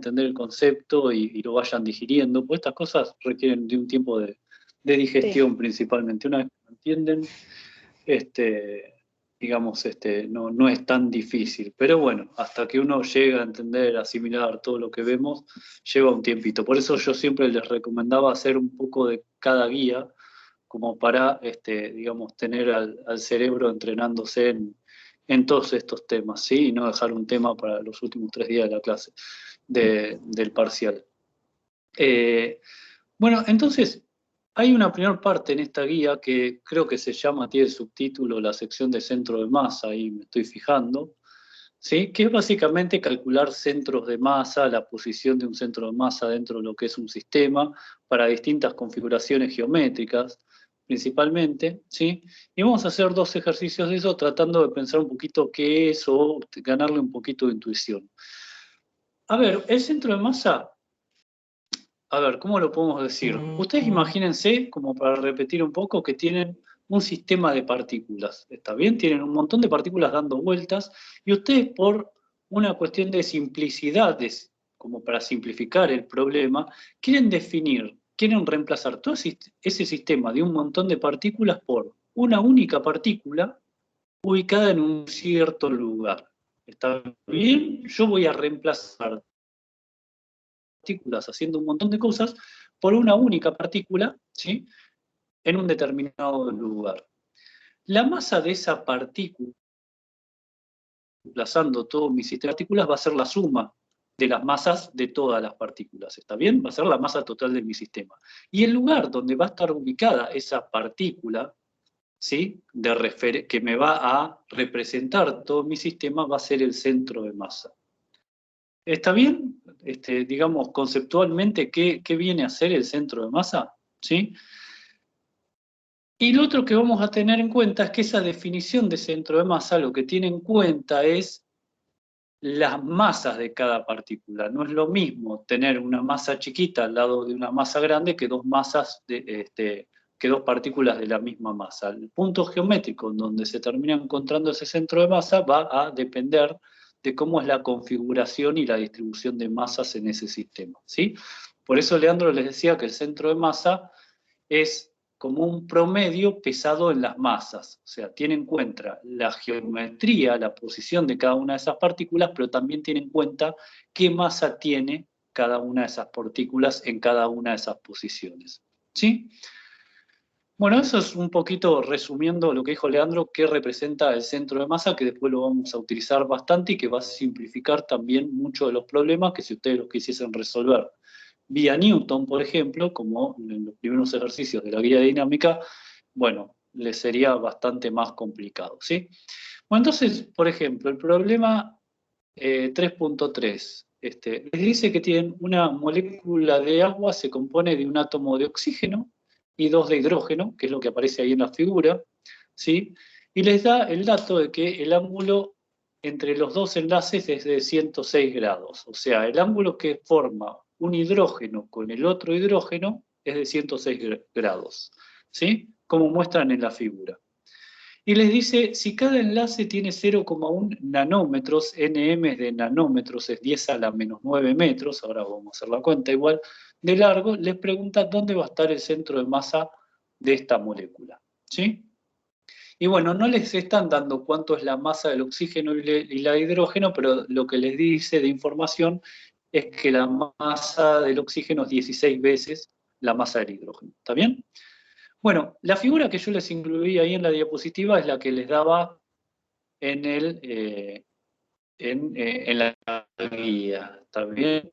entender el concepto y lo vayan digiriendo, pues estas cosas requieren de un tiempo de digestión Sí. principalmente. Una vez que lo entienden, digamos, no es tan difícil. Pero bueno, hasta que uno llega a entender, a asimilar todo lo que vemos, lleva un tiempito. Por eso yo siempre les recomendaba hacer un poco de cada guía, como para, digamos, tener al cerebro entrenándose en todos estos temas, ¿sí? Y no dejar un tema para los últimos 3 días de la clase, del parcial. Bueno, entonces, hay una primera parte en esta guía que creo que se llama, tiene el subtítulo, la sección de centro de masa, ahí me estoy fijando, ¿sí? Que es básicamente calcular centros de masa, la posición de un centro de masa dentro de lo que es un sistema, para distintas configuraciones geométricas, principalmente, ¿sí? Y vamos a hacer 2 ejercicios de eso, tratando de pensar un poquito qué es o ganarle un poquito de intuición. A ver, el centro de masa, a ver, ¿cómo lo podemos decir? Ustedes imagínense, como para repetir un poco, que tienen un sistema de partículas, ¿está bien? Tienen un montón de partículas dando vueltas y ustedes por una cuestión de simplicidad, como para simplificar el problema, quieren definir, quieren reemplazar todo ese sistema de un montón de partículas por una única partícula ubicada en un cierto lugar. ¿Está bien? Yo voy a reemplazar partículas haciendo un montón de cosas por una única partícula, ¿sí? En un determinado lugar. La masa de esa partícula, desplazando todo mi sistema de partículas, va a ser la suma de las masas de todas las partículas, ¿está bien? Va a ser la masa total de mi sistema. Y el lugar donde va a estar ubicada esa partícula, ¿sí? Que me va a representar todo mi sistema, va a ser el centro de masa. ¿Está bien? Digamos, conceptualmente, ¿qué viene a ser el centro de masa? ¿Sí? Y lo otro que vamos a tener en cuenta es que esa definición de centro de masa lo que tiene en cuenta es las masas de cada partícula. No es lo mismo tener una masa chiquita al lado de una masa grande que dos masas que dos partículas de la misma masa. El punto geométrico en donde se termina encontrando ese centro de masa va a depender de cómo es la configuración y la distribución de masas en ese sistema, ¿sí? Por eso Leandro les decía que el centro de masa es como un promedio pesado en las masas, o sea, tiene en cuenta la geometría, la posición de cada una de esas partículas, pero también tiene en cuenta qué masa tiene cada una de esas partículas en cada una de esas posiciones. ¿Sí? Bueno, eso es un poquito resumiendo lo que dijo Leandro, qué representa el centro de masa, que después lo vamos a utilizar bastante y que va a simplificar también muchos de los problemas que si ustedes los quisiesen resolver vía Newton, por ejemplo, como en los primeros ejercicios de la guía dinámica, bueno, les sería bastante más complicado, ¿sí? Bueno, entonces, por ejemplo, el problema 3.3, les dice que tienen una molécula de agua, se compone de un átomo de oxígeno y 2 de hidrógeno, que es lo que aparece ahí en la figura, ¿sí? Y les da el dato de que el ángulo entre los dos enlaces es de 106 grados, o sea, el ángulo que forma un hidrógeno con el otro hidrógeno es de 106 grados, ¿sí? Como muestran en la figura. Y les dice, si cada enlace tiene 0,1 nanómetros, nm de nanómetros es 10 a la menos 9 metros, ahora vamos a hacer la cuenta igual, de largo, les pregunta dónde va a estar el centro de masa de esta molécula, ¿sí? Y bueno, no les están dando cuánto es la masa del oxígeno y la de hidrógeno, pero lo que les dice de información es que la masa del oxígeno es 16 veces la masa del hidrógeno. ¿Está bien? Bueno, la figura que yo les incluí ahí en la diapositiva es la que les daba en la guía. ¿Está bien?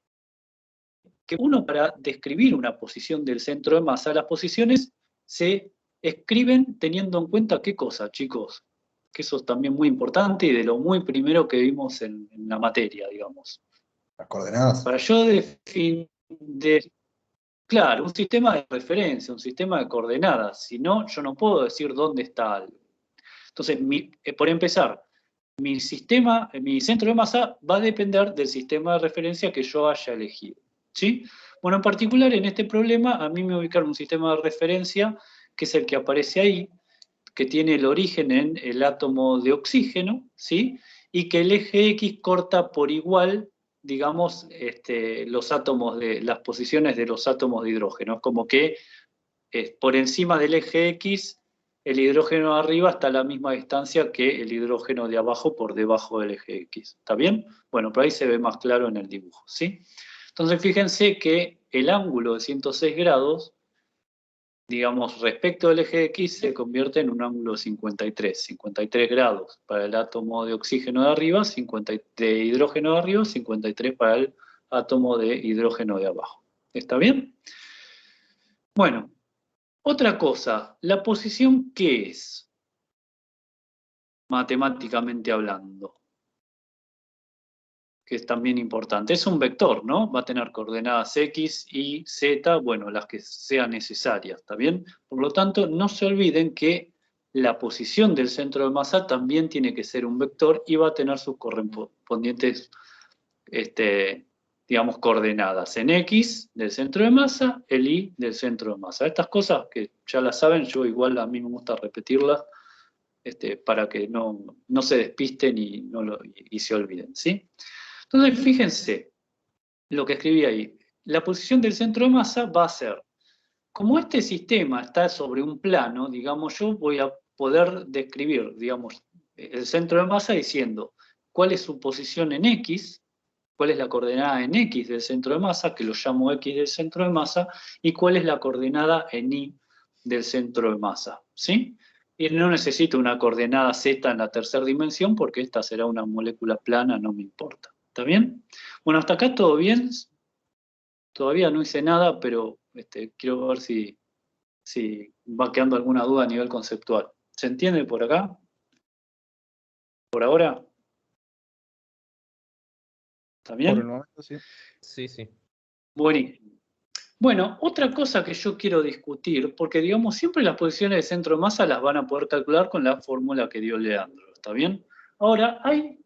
Que uno, para describir una posición del centro de masa, las posiciones se escriben teniendo en cuenta qué cosa, chicos, que eso es también muy importante y de lo muy primero que vimos en la materia, digamos. Las coordenadas. Para yo definir, claro, un sistema de referencia, un sistema de coordenadas, si no, yo no puedo decir dónde está algo. Entonces, por empezar, mi centro de masa va a depender del sistema de referencia que yo haya elegido, ¿sí? Bueno, en particular en este problema a mí me ubicaron un sistema de referencia que es el que aparece ahí, que tiene el origen en el átomo de oxígeno, ¿sí? Y que el eje X corta por igual digamos, los átomos las posiciones de los átomos de hidrógeno. Es como que por encima del eje X, el hidrógeno de arriba está a la misma distancia que el hidrógeno de abajo por debajo del eje X. ¿Está bien? Bueno, por ahí se ve más claro en el dibujo, ¿sí? Entonces, fíjense que el ángulo de 106 grados, digamos, respecto del eje X, se convierte en un ángulo de 53 grados para el átomo de oxígeno de arriba, de hidrógeno de arriba, 53 para el átomo de hidrógeno de abajo. ¿Está bien? Bueno, otra cosa, ¿la posición qué es? Matemáticamente hablando, que es también importante. Es un vector, ¿no? Va a tener coordenadas X, Y, Z, bueno, las que sean necesarias, ¿está bien? Por lo tanto, no se olviden que la posición del centro de masa también tiene que ser un vector y va a tener sus correspondientes, digamos, coordenadas en X del centro de masa, el Y del centro de masa. Estas cosas que ya las saben, yo igual a mí me gusta repetirlas, para que no se despisten y se olviden, ¿sí? Entonces, fíjense lo que escribí ahí. La posición del centro de masa va a ser, como este sistema está sobre un plano, digamos, yo voy a poder describir, digamos, el centro de masa diciendo cuál es su posición en X, cuál es la coordenada en X del centro de masa, que lo llamo X del centro de masa, y cuál es la coordenada en Y del centro de masa, ¿sí? Y no necesito una coordenada Z en la tercera dimensión porque esta será una molécula plana, no me importa. ¿Está bien? Bueno, hasta acá todo bien. Todavía no hice nada, pero quiero ver si va quedando alguna duda a nivel conceptual. ¿Se entiende por acá? ¿Por ahora? ¿Está bien? Por el momento, sí. Sí, sí. Buenísimo. Bueno, otra cosa que yo quiero discutir, porque digamos, siempre las posiciones de centro de masa las van a poder calcular con la fórmula que dio Leandro, ¿está bien? Ahora, hay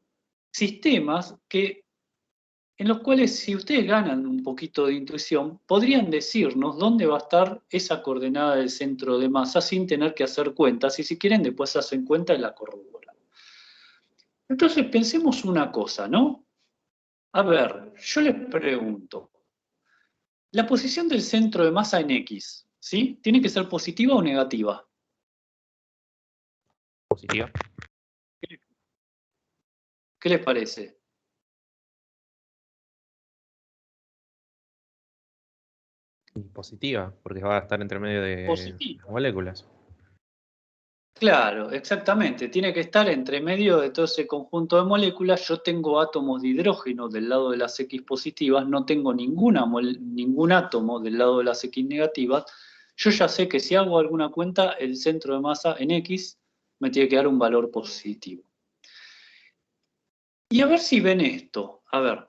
sistemas en los cuales, si ustedes ganan un poquito de intuición, podrían decirnos dónde va a estar esa coordenada del centro de masa sin tener que hacer cuentas, y si quieren después hacen cuenta y la corroboran. Entonces pensemos una cosa, ¿no? A ver, yo les pregunto, la posición del centro de masa en X, ¿sí? ¿Tiene que ser positiva o negativa? Positiva. ¿Qué les parece? Y positiva, porque va a estar entre medio de Positiva. las moléculas. Claro, exactamente. Tiene que estar entre medio de todo ese conjunto de moléculas. Yo tengo átomos de hidrógeno del lado de las X positivas, no tengo ningún átomo del lado de las X negativas. Yo ya sé que si hago alguna cuenta, el centro de masa en X me tiene que dar un valor positivo. Y a ver si ven esto. A ver,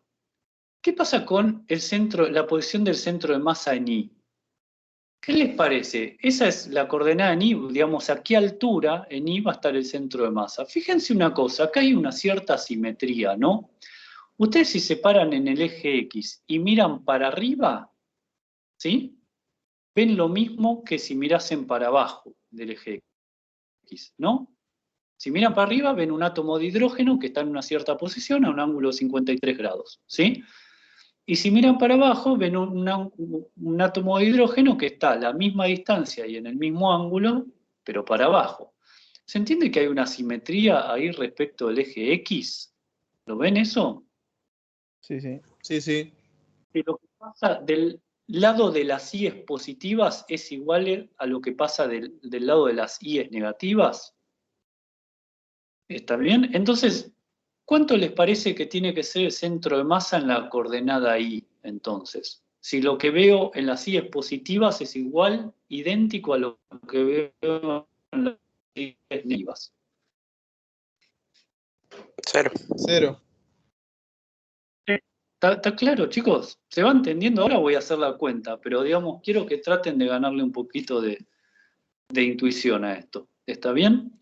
¿qué pasa con la posición del centro de masa en Y? ¿Qué les parece? Esa es la coordenada en Y, digamos, a qué altura en Y va a estar el centro de masa. Fíjense una cosa, acá hay una cierta simetría, ¿no? Ustedes si se paran en el eje X y miran para arriba, ¿sí? Ven lo mismo que si mirasen para abajo del eje X, ¿no? Si miran para arriba, ven un átomo de hidrógeno que está en una cierta posición a un ángulo de 53 grados, ¿sí? Y si miran para abajo, ven un átomo de hidrógeno que está a la misma distancia y en el mismo ángulo, pero para abajo. ¿Se entiende que hay una simetría ahí respecto del eje X? ¿Lo ven eso? Sí, sí. Sí, sí. Que lo que pasa del lado de las I's positivas es igual a lo que pasa del lado de las I's negativas. ¿Está bien? Entonces, ¿cuánto les parece que tiene que ser el centro de masa en la coordenada Y, entonces? Si lo que veo en las I's positivas es igual, idéntico a lo que veo en las I's negativas. 0. 0. ¿Está claro, chicos? ¿Se va entendiendo? Ahora voy a hacer la cuenta, pero digamos, quiero que traten de ganarle un poquito de intuición a esto. ¿Está bien?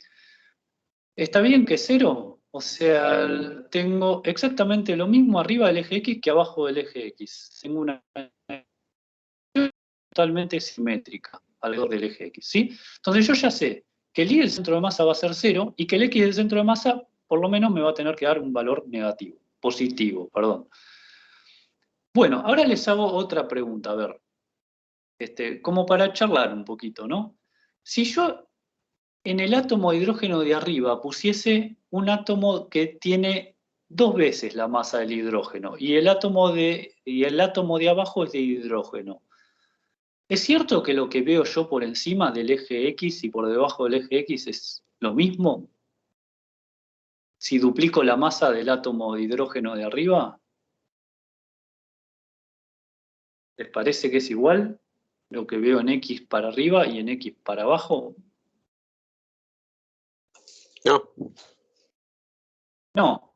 ¿Está bien que 0? O sea, tengo exactamente lo mismo arriba del eje X que abajo del eje X. Tengo una totalmente simétrica alrededor del eje X, ¿sí? Entonces yo ya sé que el Y del centro de masa va a ser 0 y que el X del centro de masa por lo menos me va a tener que dar un valor negativo, positivo, perdón. Bueno, ahora les hago otra pregunta, a ver, como para charlar un poquito, ¿no? Si yo en el átomo de hidrógeno de arriba pusiese un átomo que tiene 2 veces la masa del hidrógeno y el átomo de abajo es de hidrógeno, ¿es cierto que lo que veo yo por encima del eje X y por debajo del eje X es lo mismo? Si duplico la masa del átomo de hidrógeno de arriba, ¿les parece que es igual lo que veo en X para arriba y en X para abajo? No. No.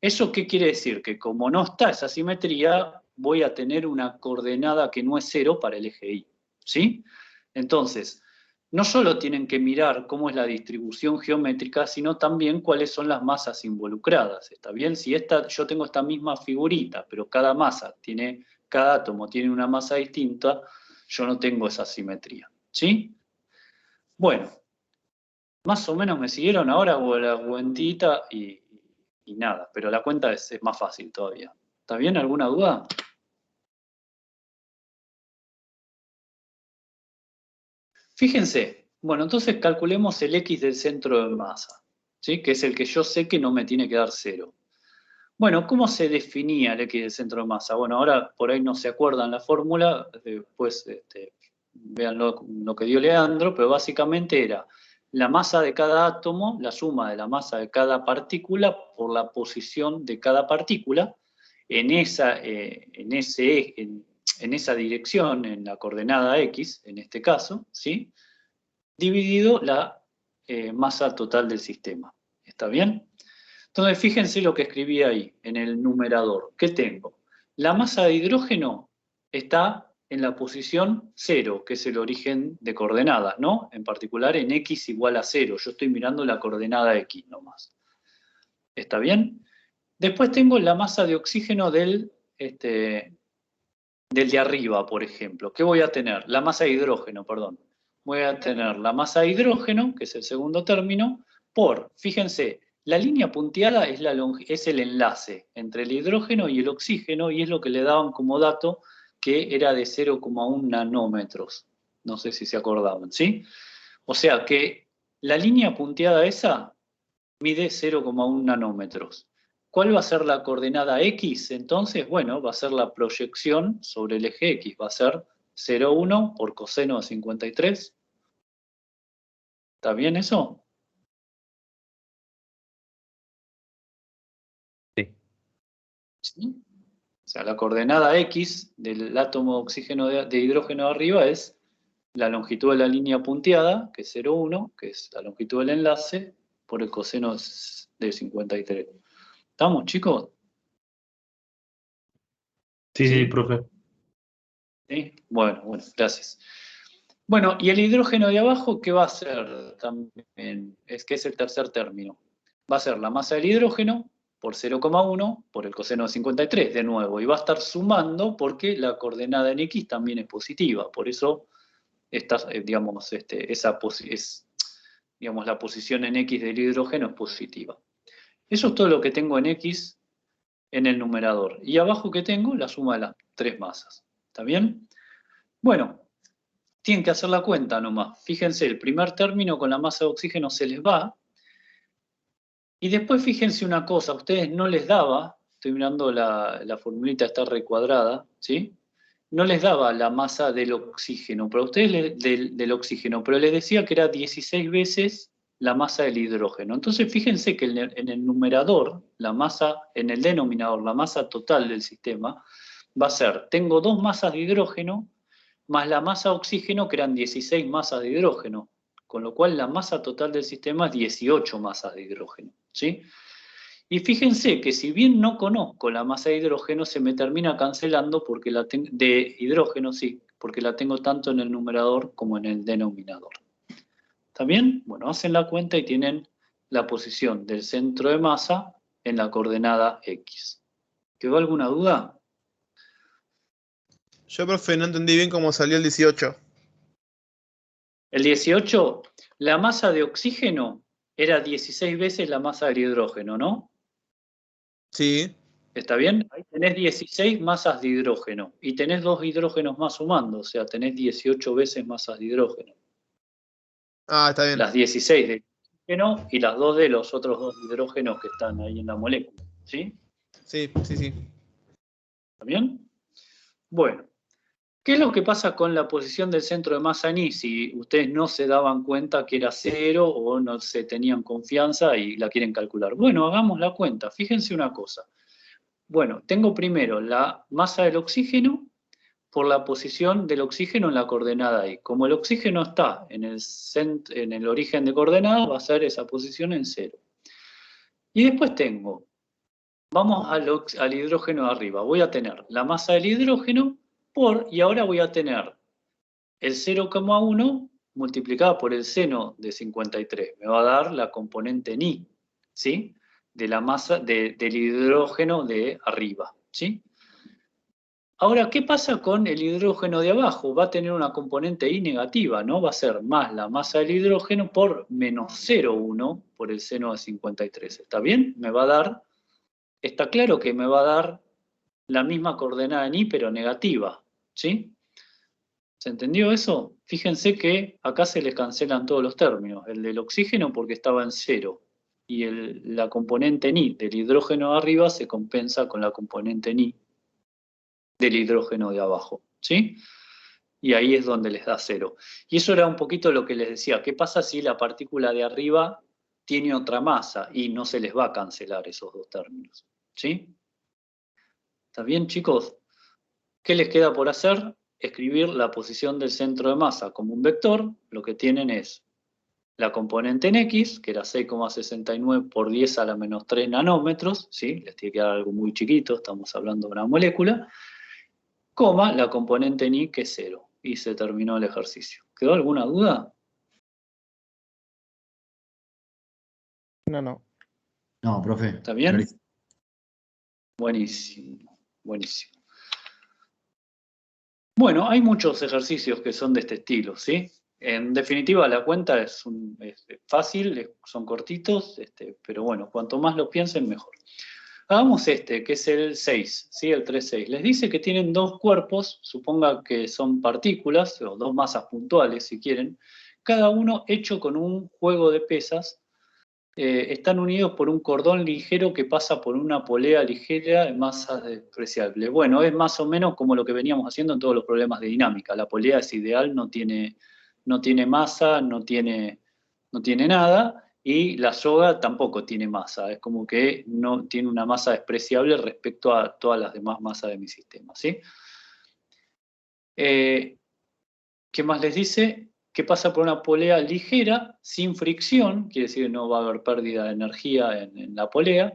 ¿Eso qué quiere decir? Que como no está esa simetría, voy a tener una coordenada que no es 0 para el eje Y. ¿Sí? Entonces, no solo tienen que mirar cómo es la distribución geométrica, sino también cuáles son las masas involucradas. ¿Está bien? Si yo tengo esta misma figurita, pero cada átomo tiene una masa distinta, yo no tengo esa simetría. ¿Sí? Bueno, más o menos me siguieron, ahora hago la cuentita y nada, pero la cuenta es más fácil todavía. ¿Está bien? ¿Alguna duda? Fíjense, bueno, entonces calculemos el X del centro de masa, ¿sí? Que es el que yo sé que no me tiene que dar 0. Bueno, ¿cómo se definía el X del centro de masa? Bueno, ahora por ahí no se acuerdan la fórmula, después vean lo que dio Leandro, pero básicamente era la masa de cada átomo, la suma de la masa de cada partícula por la posición de cada partícula en esa dirección, en la coordenada X, en este caso, ¿sí? Dividido la masa total del sistema. ¿Está bien? Entonces, fíjense lo que escribí ahí, en el numerador. ¿Qué tengo? La masa de hidrógeno está en la posición 0, que es el origen de coordenadas, ¿no? En particular en X igual a 0. Yo estoy mirando la coordenada X nomás. ¿Está bien? Después tengo la masa de oxígeno del de arriba, por ejemplo. ¿Qué voy a tener? La masa de hidrógeno, perdón. Voy a tener la masa de hidrógeno, que es el segundo término, fíjense, la línea punteada es el enlace entre el hidrógeno y el oxígeno, y es lo que le daban como dato, que era de 0,1 nanómetros. No sé si se acordaban, ¿sí? O sea que la línea punteada esa mide 0,1 nanómetros. ¿Cuál va a ser la coordenada X? Entonces, bueno, va a ser la proyección sobre el eje X. Va a ser 0,1 por coseno de 53. ¿Está bien eso? Sí. ¿Sí? O sea, la coordenada X del átomo de oxígeno de hidrógeno de arriba es la longitud de la línea punteada, que es 0,1, que es la longitud del enlace, por el coseno de 53. ¿Estamos, chicos? Sí, profe. ¿Sí? Bueno, gracias. Bueno, y el hidrógeno de abajo, ¿qué va a ser también? Es que es el tercer término. Va a ser la masa del hidrógeno por 0,1 por el coseno de 53, de nuevo. Y va a estar sumando porque la coordenada en X también es positiva. Por eso, digamos, la posición en X del hidrógeno es positiva. Eso es todo lo que tengo en X en el numerador. Y abajo que tengo, la suma de las 3 masas. ¿Está bien? Bueno, tienen que hacer la cuenta nomás. Fíjense, el primer término con la masa de oxígeno se les va. Y después fíjense una cosa, a ustedes no les daba, estoy mirando la formulita está recuadrada, ¿sí? No les daba la masa del oxígeno, pero a ustedes del oxígeno, pero les decía que era 16 veces la masa del hidrógeno. Entonces fíjense que en el numerador, en el denominador, la masa total del sistema, va a ser, tengo 2 masas de hidrógeno, más la masa de oxígeno, que eran 16 masas de hidrógeno, con lo cual la masa total del sistema es 18 masas de hidrógeno, ¿sí? Y fíjense que si bien no conozco la masa de hidrógeno, se me termina cancelando porque de hidrógeno, sí, porque la tengo tanto en el numerador como en el denominador. ¿Está bien? Bueno, hacen la cuenta y tienen la posición del centro de masa en la coordenada X. ¿Quedó alguna duda? Yo, profe, no entendí bien cómo salió el 18. El 18, la masa de oxígeno era 16 veces la masa del hidrógeno, ¿no? Sí. ¿Está bien? Ahí tenés 16 masas de hidrógeno y tenés 2 hidrógenos más sumando, o sea, tenés 18 veces masas de hidrógeno. Ah, está bien. Las 16 de hidrógeno y las 2 de los otros 2 hidrógenos que están ahí en la molécula. ¿Sí? Sí, sí, sí. ¿Está bien? Bueno, ¿qué es lo que pasa con la posición del centro de masa en I? Si ustedes no se daban cuenta que era 0 o no se tenían confianza y la quieren calcular. Bueno, hagamos la cuenta. Fíjense una cosa. Bueno, tengo primero la masa del oxígeno por la posición del oxígeno en la coordenada I. Como el oxígeno está en el origen de coordenadas, va a ser esa posición en 0. Y después tengo, vamos al hidrógeno de arriba. Voy a tener la masa del hidrógeno y ahora voy a tener el 0,1 multiplicada por el seno de 53. Me va a dar la componente Ni, ¿sí? De la masa del hidrógeno de arriba, ¿sí? Ahora, ¿qué pasa con el hidrógeno de abajo? Va a tener una componente I negativa, ¿no? Va a ser más la masa del hidrógeno por menos 0,1 por el seno de 53. ¿Está bien? Me va a dar, está claro que me va a dar la misma coordenada en I, pero negativa, ¿sí? ¿Se entendió eso? Fíjense que acá se les cancelan todos los términos. El del oxígeno porque estaba en 0. Y la componente Ni del hidrógeno de arriba se compensa con la componente Ni del hidrógeno de abajo, ¿sí? Y ahí es donde les da 0. Y eso era un poquito lo que les decía. ¿Qué pasa si la partícula de arriba tiene otra masa? Y no se les va a cancelar esos dos términos, ¿sí? ¿Está bien, chicos? ¿Qué les queda por hacer? Escribir la posición del centro de masa como un vector. Lo que tienen es la componente en X, que era 6,69 por 10 a la menos 3 nanómetros, ¿sí? Les tiene que dar algo muy chiquito, estamos hablando de una molécula, coma la componente en Y, que es 0. Y se terminó el ejercicio. ¿Quedó alguna duda? No. No, profe. ¿Está bien? Clarísimo. Buenísimo, buenísimo. Bueno, hay muchos ejercicios que son de este estilo, ¿sí? En definitiva, la cuenta es fácil, son cortitos, pero bueno, cuanto más lo piensen, mejor. Hagamos que es el 6, ¿sí? El 3,6. Les dice que tienen dos cuerpos, suponga que son partículas, o dos masas puntuales, si quieren, cada uno hecho con un juego de pesas. Están unidos por un cordón ligero que pasa por una polea ligera de masa despreciable. Bueno, es más o menos como lo que veníamos haciendo en todos los problemas de dinámica. La polea es ideal, no tiene masa, no tiene nada, y la soga tampoco tiene masa. Es como que no tiene una masa despreciable respecto a todas las demás masas de mi sistema, ¿sí? ¿Qué más les dice? Que pasa por una polea ligera, sin fricción, quiere decir que no va a haber pérdida de energía en la polea,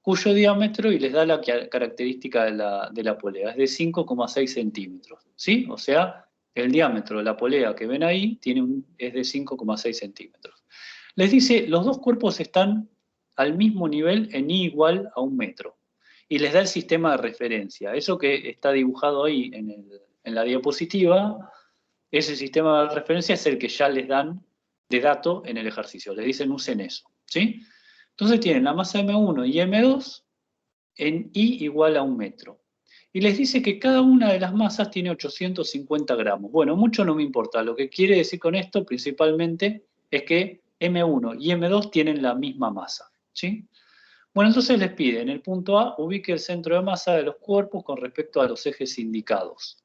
cuyo diámetro, y les da la característica de la polea, es de 5,6 centímetros, ¿sí? O sea, el diámetro de la polea que ven ahí es de 5,6 centímetros. Les dice, los dos cuerpos están al mismo nivel en I igual a 1 metro, y les da el sistema de referencia. Eso que está dibujado ahí en la diapositiva, ese sistema de referencia es el que ya les dan de dato en el ejercicio. Les dicen usen eso, ¿sí? Entonces tienen la masa M1 y M2 en I igual a 1 metro. Y les dice que cada una de las masas tiene 850 gramos. Bueno, mucho no me importa. Lo que quiere decir con esto principalmente es que M1 y M2 tienen la misma masa, ¿sí? Bueno, entonces les pide, en el punto A, ubique el centro de masa de los cuerpos con respecto a los ejes indicados.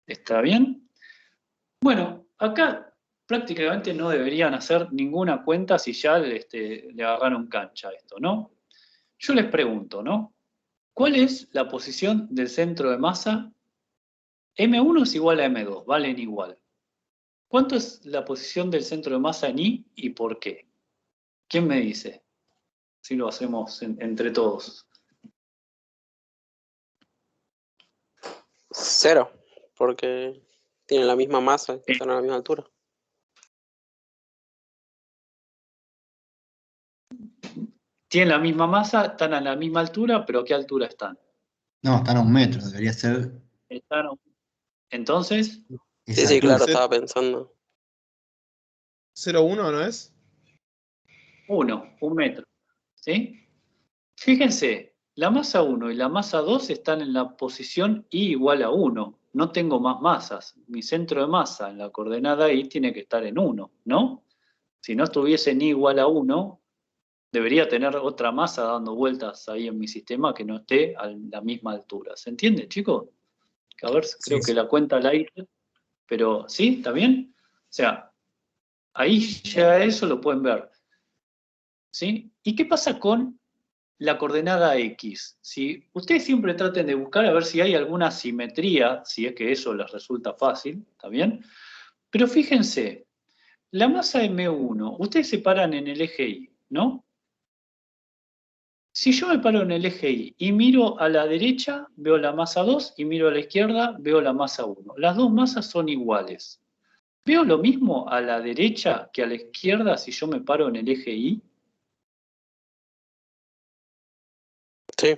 ¿Está bien? Bueno, acá prácticamente no deberían hacer ninguna cuenta si ya le agarraron cancha a esto, ¿no? Yo les pregunto, ¿no? ¿Cuál es la posición del centro de masa? M1 es igual a M2, valen igual. ¿Cuánto es la posición del centro de masa en I y por qué? ¿Quién me dice? Si lo hacemos entre todos. 0, porque tienen la misma masa, están a la misma altura. Tienen la misma masa, están a la misma altura, pero ¿a qué altura están? No, están a 1 metro, debería ser. Entonces, esa Sí, altura. claro, estaba pensando. 0,1, ¿no es? 1 metro, ¿sí? Fíjense, La masa 1 y la masa 2 están en la posición I igual a 1. No tengo más masas. Mi centro de masa en la coordenada I tiene que estar en 1, ¿no? Si no estuviese en I igual a 1, debería tener otra masa dando vueltas ahí en mi sistema que no esté a la misma altura. ¿Se entiende, chicos? Que a ver, creo que la cuenta la hice, pero ¿sí? ¿Está bien? O sea, ahí ya eso lo pueden ver. ¿Sí? ¿Y qué pasa con la coordenada X? Si ustedes siempre traten de buscar a ver si hay alguna simetría, si es que eso les resulta fácil, ¿está bien? Pero fíjense, la masa M1, ustedes se paran en el eje Y, ¿no? Si yo me paro en el eje Y y miro a la derecha, veo la masa 2, y miro a la izquierda, veo la masa 1. Las dos masas son iguales. ¿Veo lo mismo a la derecha que a la izquierda si yo me paro en el eje Y? Sí.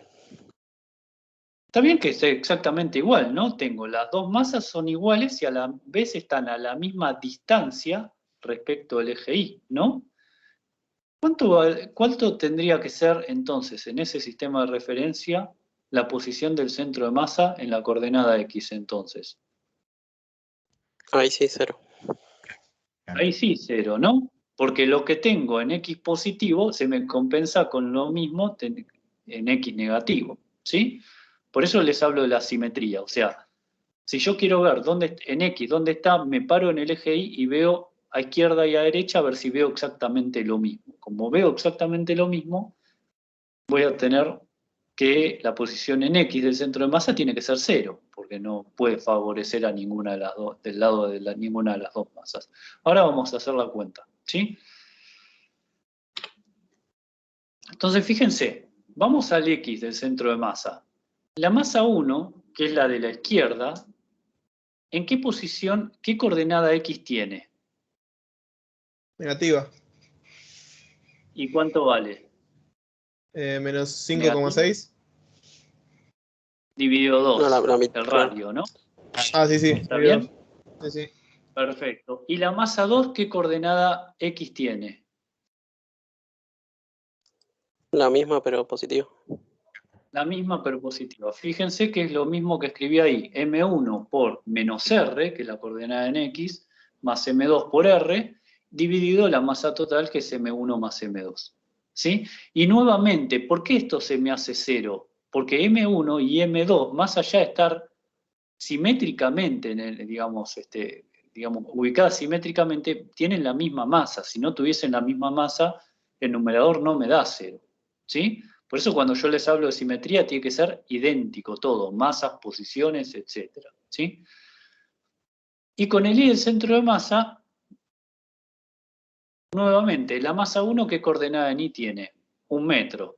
Está bien que es exactamente igual, ¿no? Tengo las dos masas son iguales y a la vez están a la misma distancia respecto al eje Y, ¿no? ¿Cuánto tendría que ser entonces en ese sistema de referencia la posición del centro de masa en la coordenada X entonces? Ahí sí, 0. Ahí sí, 0, ¿no? Porque lo que tengo en X positivo se me compensa con lo mismo en X negativo, ¿sí? Por eso les hablo de la simetría, o sea, si yo quiero ver en X dónde está, me paro en el eje Y y veo a izquierda y a derecha a ver si veo exactamente lo mismo. Como veo exactamente lo mismo, voy a tener que la posición en X del centro de masa tiene que ser 0, porque no puede favorecer a ninguna de las dos, del lado de ninguna de las dos masas. Ahora vamos a hacer la cuenta, ¿sí? Entonces, fíjense, vamos al X del centro de masa. La masa 1, que es la de la izquierda, ¿en qué posición, qué coordenada X tiene? Negativa. ¿Y cuánto vale? Menos Negativo 5,6. dividido No, 2, la mitad. el radio, ¿no? Ah, sí, sí. ¿Está bien? Sí, sí. Perfecto. ¿Y la masa 2 qué coordenada X tiene? La misma, pero positivo. La misma pero positiva. Fíjense que es lo mismo que escribí ahí. M1 por menos R, que es la coordenada en X, más M2 por R, dividido la masa total, que es M1 más M2. ¿Sí? Y nuevamente, ¿por qué esto se me hace 0? Porque M1 y M2, más allá de estar simétricamente, digamos, ubicadas simétricamente, tienen la misma masa. Si no tuviesen la misma masa, el numerador no me da 0. ¿Sí? Por eso cuando yo les hablo de simetría tiene que ser idéntico todo, masas, posiciones, etc. ¿Sí? Y con el I del centro de masa, nuevamente, la masa 1, ¿qué coordenada en I tiene? 1 metro.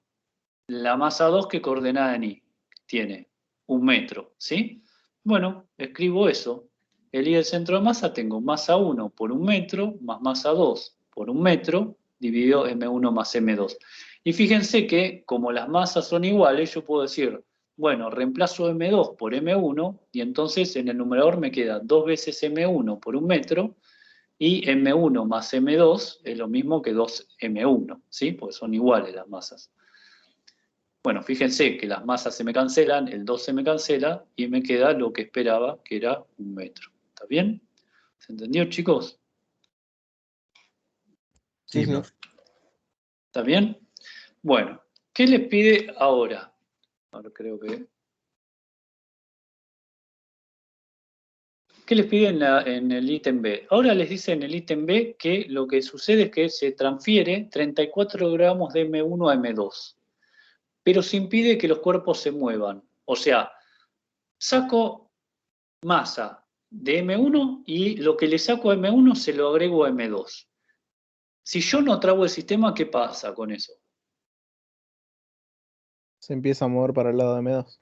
La masa 2, ¿qué coordenada en I tiene? 1 metro. ¿Sí? Bueno, escribo eso. El I del centro de masa tengo masa 1 por 1 metro, más masa 2 por 1 metro, dividido M1 más M2. Y fíjense que, como las masas son iguales, yo puedo decir, bueno, reemplazo M2 por M1, y entonces en el numerador me queda 2 veces M1 por 1 metro, y M1 más M2 es lo mismo que 2M1, ¿sí? Porque son iguales las masas. Bueno, fíjense que las masas se me cancelan, el 2 se me cancela, y me queda lo que esperaba, que era 1 metro. ¿Está bien? ¿Se entendió, chicos? Sí, Ujú. profe. ¿Está bien? Bueno, ¿qué les pide ahora? Ahora creo que... ¿Qué les pide en el ítem B? Ahora les dice en el ítem B que lo que sucede es que se transfiere 34 gramos de M1 a M2, pero se impide que los cuerpos se muevan. O sea, saco masa de M1 y lo que le saco a M1 se lo agrego a M2. Si yo no trago el sistema, ¿qué pasa con eso? Se empieza a mover para el lado de M2.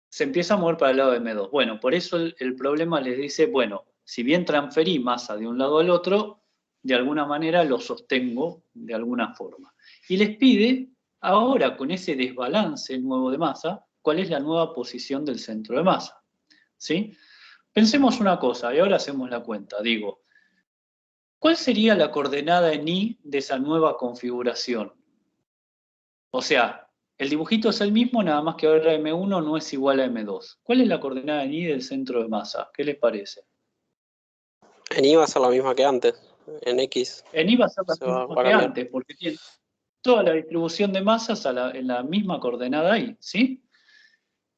Se empieza a mover para el lado de M2. Bueno, por eso el problema les dice, bueno, si bien transferí masa de un lado al otro, de alguna manera lo sostengo de alguna forma. Y les pide, ahora con ese desbalance nuevo de masa, cuál es la nueva posición del centro de masa. ¿Sí? Pensemos una cosa, y ahora hacemos la cuenta. Digo, ¿cuál sería la coordenada en I de esa nueva configuración? O sea, El dibujito es el mismo, nada más que ahora M1 no es igual a M2. ¿Cuál es la coordenada en Y del centro de masa? ¿Qué les parece? En Y va a ser la misma que antes. En X En Y va a ser la se va misma a que cambiar. antes, porque tiene toda la distribución de masas en la misma coordenada ahí, ¿sí?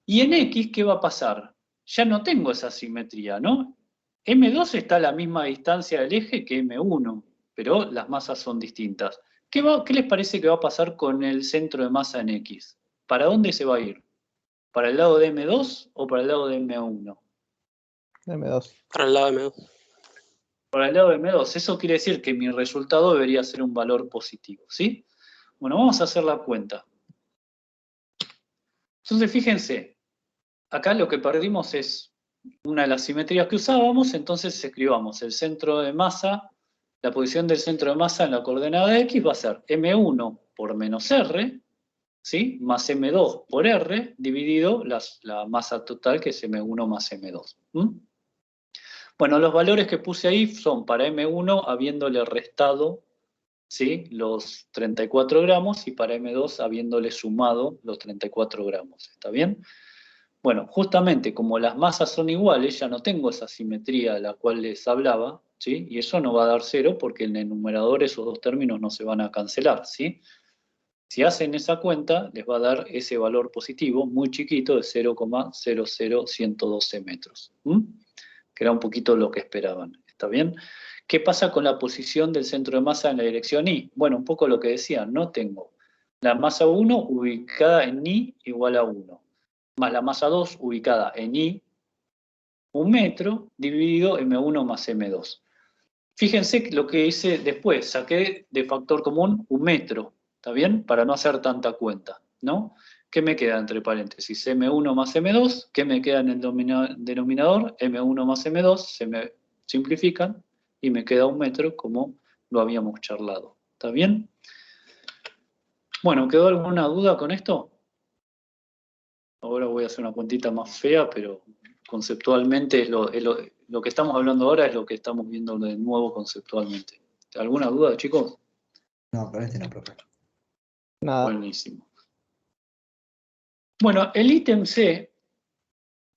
Y en X, ¿qué va a pasar? Ya no tengo esa simetría, ¿no? M2 está a la misma distancia del eje que M1, pero las masas son distintas. ¿Qué les parece que va a pasar con el centro de masa en X? ¿Para dónde se va a ir? ¿Para el lado de M2 o para el lado de M1? M2. Para el lado de M2. Para el lado de M2. Eso quiere decir que mi resultado debería ser un valor positivo, ¿sí? Bueno, vamos a hacer la cuenta. Entonces, fíjense, acá lo que perdimos es una de las simetrías que usábamos, entonces escribamos el centro de masa, la posición del centro de masa en la coordenada de X va a ser M1 por menos R, ¿sí? Más M2 por R, dividido la masa total, que es M1 más M2. Bueno, los valores que puse ahí son para M1 habiéndole restado, ¿sí?, los 34 gramos y para M2 habiéndole sumado los 34 gramos. ¿Está bien? Bueno, justamente como las masas son iguales, ya no tengo esa simetría de la cual les hablaba, ¿sí? Y eso no va a dar 0 porque en el numerador esos dos términos no se van a cancelar, ¿sí? Si hacen esa cuenta, les va a dar ese valor positivo muy chiquito de 0,00112 metros. Que era un poquito lo que esperaban. ¿Está bien? ¿Qué pasa con la posición del centro de masa en la dirección Y? Bueno, un poco lo que decía, no tengo la masa 1 ubicada en Y igual a 1, más la masa 2 ubicada en Y, 1 metro, dividido M1 más M2. Fíjense lo que hice después, saqué de factor común 1 metro, ¿está bien? Para no hacer tanta cuenta, ¿no? ¿Qué me queda entre paréntesis? M1 más M2, ¿qué me queda en el denominador? M1 más M2, se me simplifican y me queda 1 metro como lo habíamos charlado. ¿Está bien? Bueno, ¿quedó alguna duda con esto? Ahora voy a hacer una cuentita más fea, pero conceptualmente lo que estamos hablando ahora es lo que estamos viendo de nuevo conceptualmente. ¿Alguna duda, chicos? No, con este no, profe. Nada. Buenísimo. Bueno, el ítem C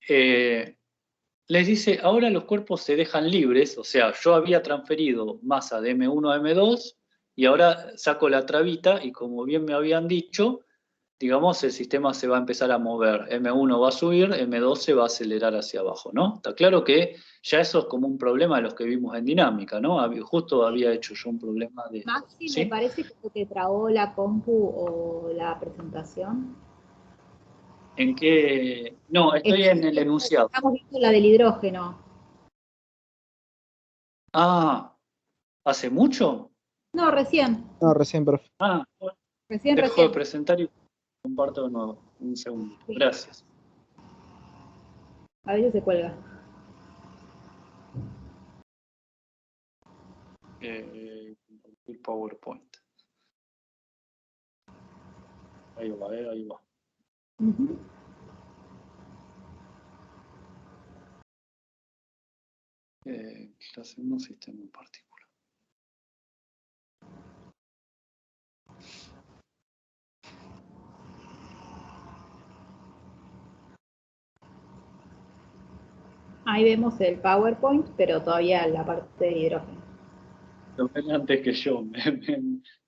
les dice, ahora los cuerpos se dejan libres, o sea, yo había transferido masa de M1 a M2 y ahora saco la trabita y como bien me habían dicho, digamos, el sistema se va a empezar a mover. M1 va a subir, M2 se va a acelerar hacia abajo, ¿no? Está claro que ya eso es como un problema de los que vimos en dinámica, ¿no? Justo había hecho yo un problema de... Maxi, ¿sí? me parece que te trabó la compu o la presentación. ¿En qué? No, estoy en el enunciado. Estamos viendo la del hidrógeno. Ah, ¿hace mucho? No, recién. No, recién, profe. Ah, bueno, Recién, dejo recién. de presentar y comparto de nuevo. Un segundo. Sí. Gracias. A veces se cuelga. Compartir PowerPoint. Ahí va, ahí va. Ujú. Clase 1, sistema en particular. Ahí vemos el PowerPoint, pero todavía la parte del hidrógeno. Lo ven antes que yo. Me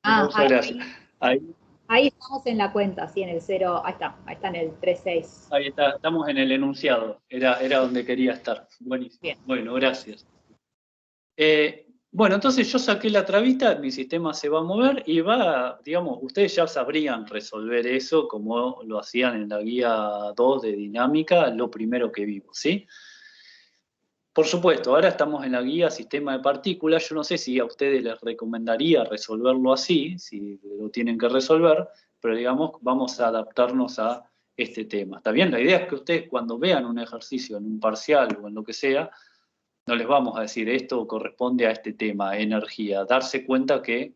Ah, causa gracia. ahí estamos en la cuenta, sí, en el 0, ahí está en el 3.6. Ahí está, estamos en el enunciado. Era donde quería estar. Buenísimo. Bien. Bueno, gracias. Bueno, entonces yo saqué la trabita, mi sistema se va a mover y va, digamos, ustedes ya sabrían resolver eso como lo hacían en la guía 2 de dinámica, lo primero que vimos, ¿sí? Por supuesto, ahora estamos en la guía sistema de partículas, yo no sé si a ustedes les recomendaría resolverlo así, si lo tienen que resolver, pero digamos, vamos a adaptarnos a este tema. ¿Está bien? La idea es que ustedes cuando vean un ejercicio en un parcial o en lo que sea, no les vamos a decir esto corresponde a este tema, energía. Darse cuenta que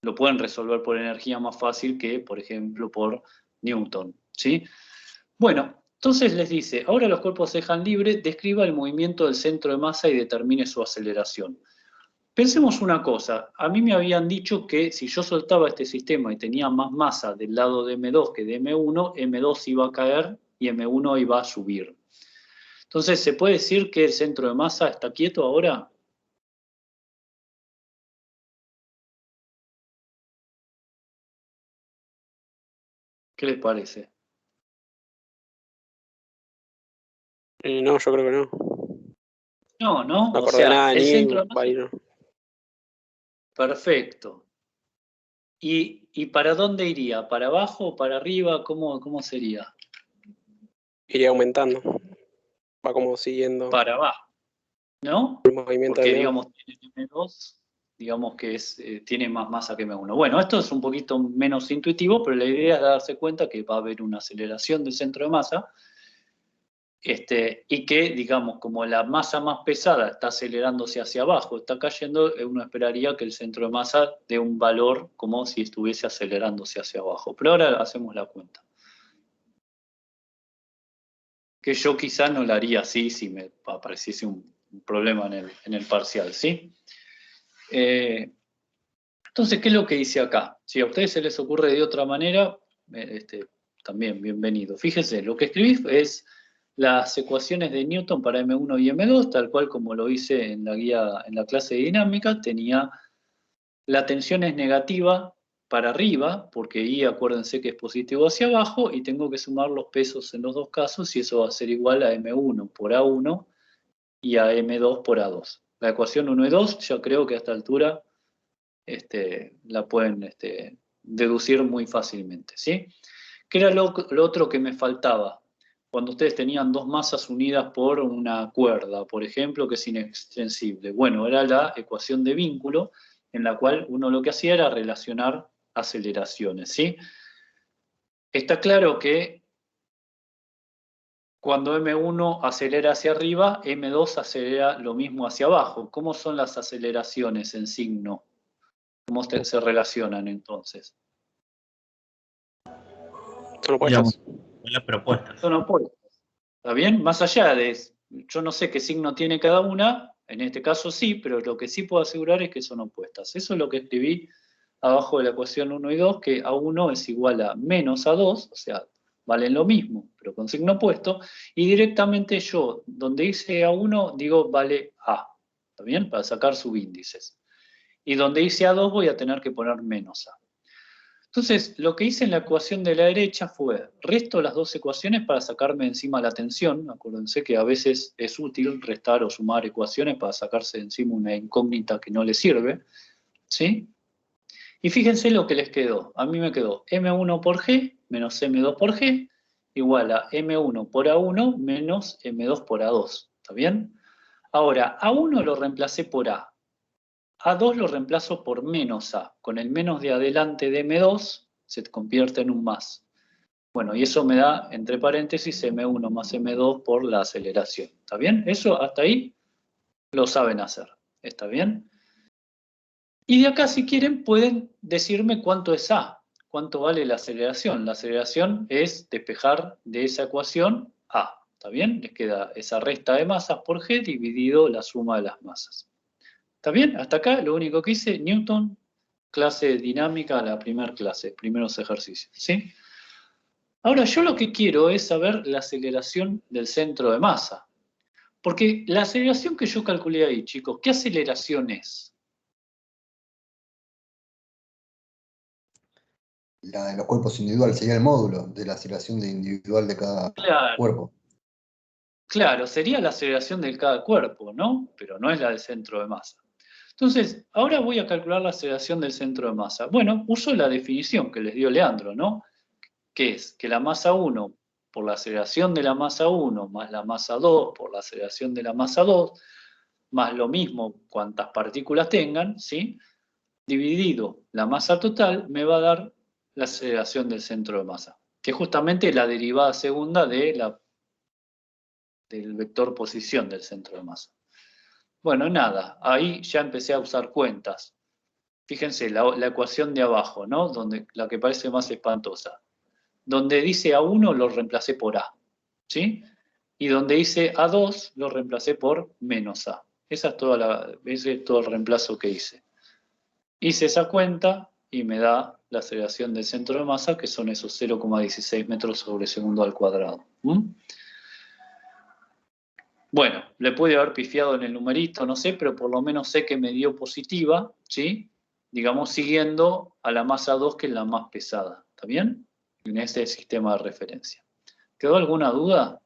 lo pueden resolver por energía más fácil que, por ejemplo, por Newton, ¿sí? Bueno, entonces les dice, ahora los cuerpos se dejan libres, describa el movimiento del centro de masa y determine su aceleración. Pensemos una cosa, a mí me habían dicho que si yo soltaba este sistema y tenía más masa del lado de M2 que de M1, M2 iba a caer y M1 iba a subir. Entonces, ¿se puede decir que el centro de masa está quieto ahora? ¿Qué les parece? No, yo creo que no. No, ¿no? La O sea, coordenada el ni centro de va a masa... ir. Perfecto. ¿Y para dónde iría? ¿Para abajo o para arriba? ¿Cómo sería? Iría aumentando. Va como siguiendo Para abajo, ¿no? el movimiento Porque, de M2. digamos, tiene M2, digamos que tiene más masa que M1. Bueno, esto es un poquito menos intuitivo, pero la idea es darse cuenta que va a haber una aceleración del centro de masa, y que, digamos, como la masa más pesada está acelerándose hacia abajo, está cayendo, uno esperaría que el centro de masa dé un valor como si estuviese acelerándose hacia abajo. Pero ahora hacemos la cuenta. Que yo quizás no la haría así si me apareciese un problema en el parcial, ¿sí? Entonces, ¿qué es lo que dice acá? Si a ustedes se les ocurre de otra manera, también bienvenido. Fíjense, lo que escribí es las ecuaciones de Newton para M1 y M2, tal cual como lo hice en la guía, en la clase de dinámica, tenía la tensión es negativa para arriba, porque I, acuérdense que es positivo hacia abajo, y tengo que sumar los pesos en los dos casos, y eso va a ser igual a M1 por A1 y a M2 por A2. La ecuación 1 y 2, yo creo que a esta altura la pueden deducir muy fácilmente, ¿sí? ¿Qué era lo otro que me faltaba? Cuando ustedes tenían dos masas unidas por una cuerda, por ejemplo, que es inextensible. Bueno, era la ecuación de vínculo, en la cual uno lo que hacía era relacionar aceleraciones, ¿sí? Está claro que cuando M1 acelera hacia arriba, M2 acelera lo mismo hacia abajo. ¿Cómo son las aceleraciones en signo? ¿Cómo se relacionan entonces? Son opuestas. Las propuestas. Son opuestas. ¿Está bien? Más allá de, yo no sé qué signo tiene cada una, en este caso sí, pero lo que sí puedo asegurar es que son opuestas. Eso es lo que escribí abajo de la ecuación 1 y 2, que A1 es igual a menos A2, o sea, valen lo mismo, pero con signo opuesto, y directamente yo, donde dice A1, digo vale A, ¿está bien? Para sacar subíndices. Y donde dice A2 voy a tener que poner menos A. Entonces, lo que hice en la ecuación de la derecha fue, resto las dos ecuaciones para sacarme encima la tensión. Acuérdense que a veces es útil restar o sumar ecuaciones para sacarse de encima una incógnita que no les sirve, ¿sí? Y fíjense lo que les quedó. A mí me quedó M1 por G menos M2 por G igual a M1 por A1 menos M2 por A2, ¿está bien? Ahora, A1 lo reemplacé por A. A2 lo reemplazo por menos A. Con el menos de adelante de M2 se convierte en un más. Bueno, y eso me da, entre paréntesis, M1 más M2 por la aceleración. ¿Está bien? Eso hasta ahí lo saben hacer. ¿Está bien? Y de acá, si quieren, pueden decirme cuánto es A. ¿Cuánto vale la aceleración? La aceleración es despejar de esa ecuación A. ¿Está bien? Les queda esa resta de masas por G dividido la suma de las masas. ¿Está bien? Hasta acá lo único que hice, Newton, clase dinámica, la primera clase, primeros ejercicios, ¿sí? Ahora, yo lo que quiero es saber la aceleración del centro de masa. Porque la aceleración que yo calculé ahí, chicos, ¿qué aceleración es? La de los cuerpos individuales sería el módulo de la aceleración individual de cada cuerpo. Claro, sería la aceleración de cada cuerpo, ¿no? Pero no es la del centro de masa. Entonces, ahora voy a calcular la aceleración del centro de masa. Bueno, uso la definición que les dio Leandro, ¿no? Que es que la masa 1 por la aceleración de la masa 1 más la masa 2 por la aceleración de la masa 2, más lo mismo cuantas partículas tengan, ¿sí? Dividido la masa total, me va a dar la aceleración del centro de masa, que es justamente la derivada segunda del vector posición del centro de masa. Bueno, nada, ahí ya empecé a usar cuentas. Fíjense, la ecuación de abajo, ¿no? Donde, la que parece más espantosa. Donde dice A1 lo reemplacé por A, ¿sí? Y donde dice A2 lo reemplacé por menos A. Ese es todo el reemplazo que hice. Hice esa cuenta y me da la aceleración del centro de masa, que son esos 0,16 metros sobre segundo al cuadrado. Bueno, le puede haber pifiado en el numerito, no sé, pero por lo menos sé que me dio positiva, ¿sí? Digamos, siguiendo a la masa 2, que es la más pesada, ¿está bien? En ese sistema de referencia. ¿Quedó alguna duda?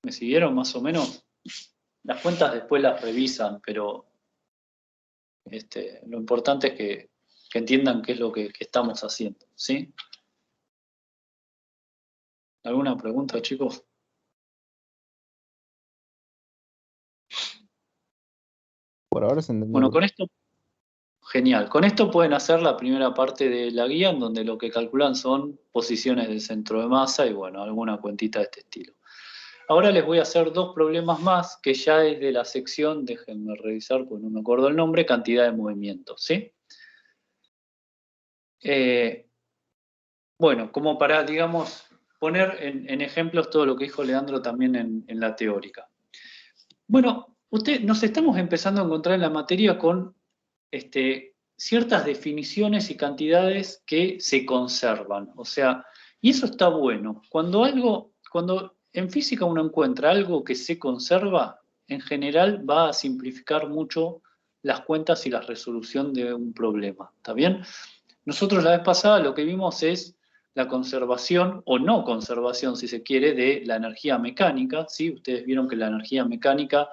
¿Me siguieron más o menos? Las cuentas después las revisan, pero lo importante es que entiendan qué es lo que estamos haciendo, ¿sí? ¿Alguna pregunta, chicos? Por ahora se entendió. Bueno, con esto, genial. Con esto pueden hacer la primera parte de la guía, en donde lo que calculan son posiciones del centro de masa y, bueno, alguna cuentita de este estilo. Ahora les voy a hacer 2 problemas más, que ya es de la sección, déjenme revisar porque no me acuerdo el nombre, cantidad de movimiento, ¿sí? Bueno, como para, digamos, poner en ejemplos todo lo que dijo Leandro también en la teórica. Bueno, nos estamos empezando a encontrar en la materia con ciertas definiciones y cantidades que se conservan. O sea, y eso está bueno. Cuando en física uno encuentra algo que se conserva, en general va a simplificar mucho las cuentas y la resolución de un problema. ¿Está bien? Nosotros la vez pasada lo que vimos es la conservación, o no conservación, si se quiere, de la energía mecánica, ¿sí? Ustedes vieron que la energía mecánica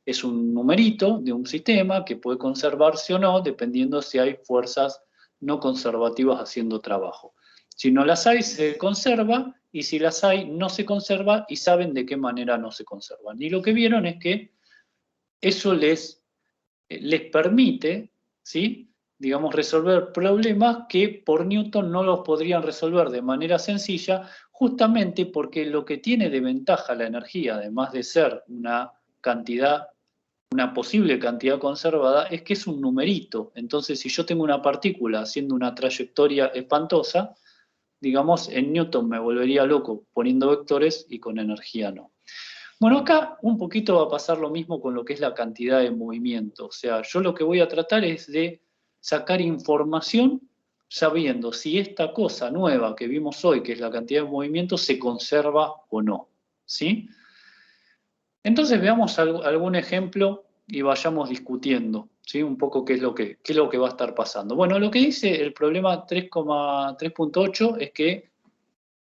es un numerito de un sistema que puede conservarse o no, dependiendo si hay fuerzas no conservativas haciendo trabajo. Si no las hay, se conserva, y si las hay, no se conserva, y saben de qué manera no se conservan. Y lo que vieron es que eso les permite, ¿sí?, digamos, resolver problemas que por Newton no los podrían resolver de manera sencilla, justamente porque lo que tiene de ventaja la energía, además de ser una posible cantidad conservada, es que es un numerito. Entonces, si yo tengo una partícula haciendo una trayectoria espantosa, digamos, en Newton me volvería loco poniendo vectores y con energía no. Bueno, acá un poquito va a pasar lo mismo con lo que es la cantidad de movimiento. O sea, yo lo que voy a tratar es de sacar información sabiendo si esta cosa nueva que vimos hoy, que es la cantidad de movimiento, se conserva o no, ¿sí? Entonces veamos algún ejemplo y vayamos discutiendo, ¿sí?, un poco qué es lo que va a estar pasando. Bueno, lo que dice el problema 3.8 es que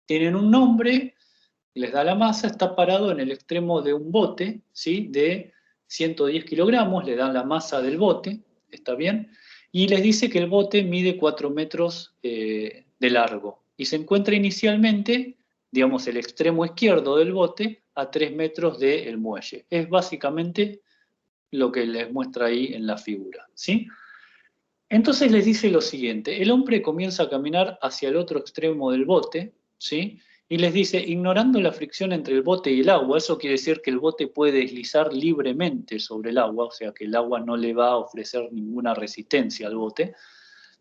tienen un nombre, les da la masa, está parado en el extremo de un bote, ¿sí?, de 110 kilogramos, le dan la masa del bote, ¿está bien? Y les dice que el bote mide 4 metros de largo. Y se encuentra inicialmente, digamos, el extremo izquierdo del bote a 3 metros del muelle. Es básicamente lo que les muestra ahí en la figura, ¿sí? Entonces les dice lo siguiente: el hombre comienza a caminar hacia el otro extremo del bote, ¿sí?, y les dice, ignorando la fricción entre el bote y el agua, eso quiere decir que el bote puede deslizar libremente sobre el agua, o sea que el agua no le va a ofrecer ninguna resistencia al bote,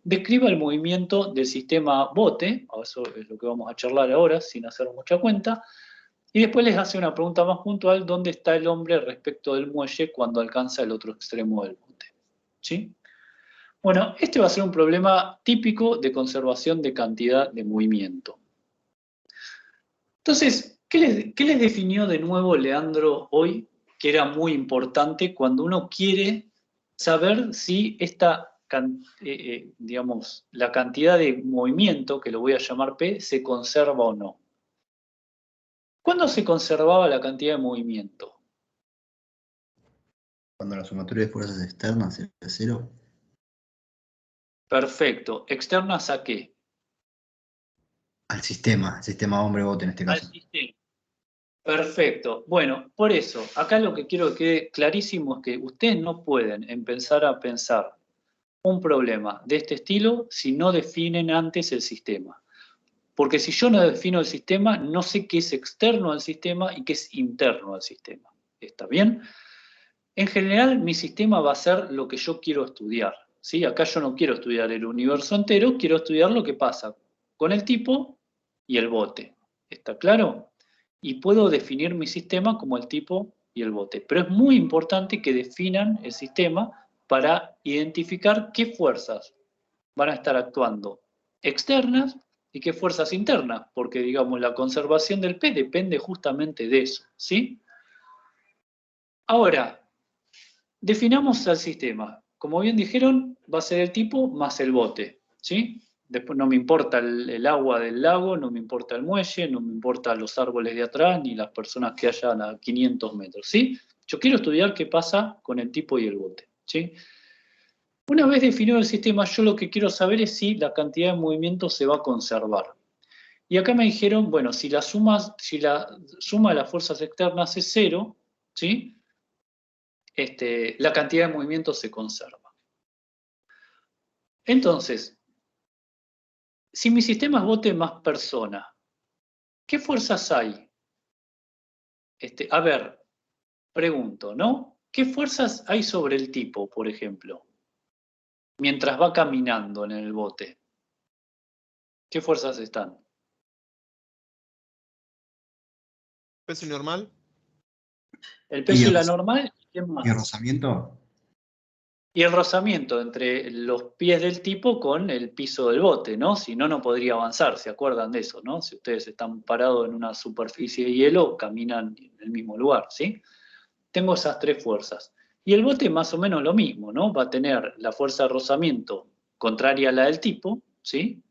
describa el movimiento del sistema bote, eso es lo que vamos a charlar ahora, sin hacer mucha cuenta, y después les hace una pregunta más puntual: ¿dónde está el hombre respecto del muelle cuando alcanza el otro extremo del bote? ¿Sí? Bueno, este va a ser un problema típico de conservación de cantidad de movimiento. Entonces, ¿qué les definió de nuevo Leandro hoy, que era muy importante cuando uno quiere saber si digamos, la cantidad de movimiento, que lo voy a llamar P, se conserva o no? ¿Cuándo se conservaba la cantidad de movimiento? Cuando la sumatoria de fuerzas externas era 0. Perfecto. ¿Externas a qué? Al sistema hombre-bote en este caso. Al sistema. Perfecto. Bueno, por eso, acá lo que quiero que quede clarísimo es que ustedes no pueden empezar a pensar un problema de este estilo si no definen antes el sistema. Porque si yo no defino el sistema, no sé qué es externo al sistema y qué es interno al sistema. ¿Está bien? En general, mi sistema va a ser lo que yo quiero estudiar, ¿sí? Acá yo no quiero estudiar el universo entero, quiero estudiar lo que pasa con el tipo y el bote. ¿Está claro? Y puedo definir mi sistema como el tipo y el bote. Pero es muy importante que definan el sistema para identificar qué fuerzas van a estar actuando externas y qué fuerzas internas, porque, digamos, la conservación del P depende justamente de eso, ¿sí? Ahora, definamos el sistema. Como bien dijeron, va a ser el tipo más el bote, ¿sí? Después no me importa el agua del lago, no me importa el muelle, no me importan los árboles de atrás, ni las personas que hayan a 500 metros, ¿sí? Yo quiero estudiar qué pasa con el tipo y el bote, ¿sí? Una vez definido el sistema, yo lo que quiero saber es si la cantidad de movimiento se va a conservar. Y acá me dijeron, bueno, si la suma de las fuerzas externas es 0, ¿sí? La cantidad de movimiento se conserva. Entonces, si mi sistema es bote más persona, ¿qué fuerzas hay? A ver, pregunto, ¿no? ¿Qué fuerzas hay sobre el tipo, por ejemplo? Mientras va caminando en el bote. ¿Qué fuerzas están? ¿Peso normal? El peso y la normal, ¿quién más? ¿Y el rozamiento? Y el rozamiento entre los pies del tipo con el piso del bote, ¿no? Si no, no podría avanzar, ¿se acuerdan de eso, no? Si ustedes están parados en una superficie de hielo, caminan en el mismo lugar, ¿sí? Tengo esas tres fuerzas. Y el bote más o menos lo mismo, ¿no? Va a tener la fuerza de rozamiento contraria a la del tipo, ¿sí?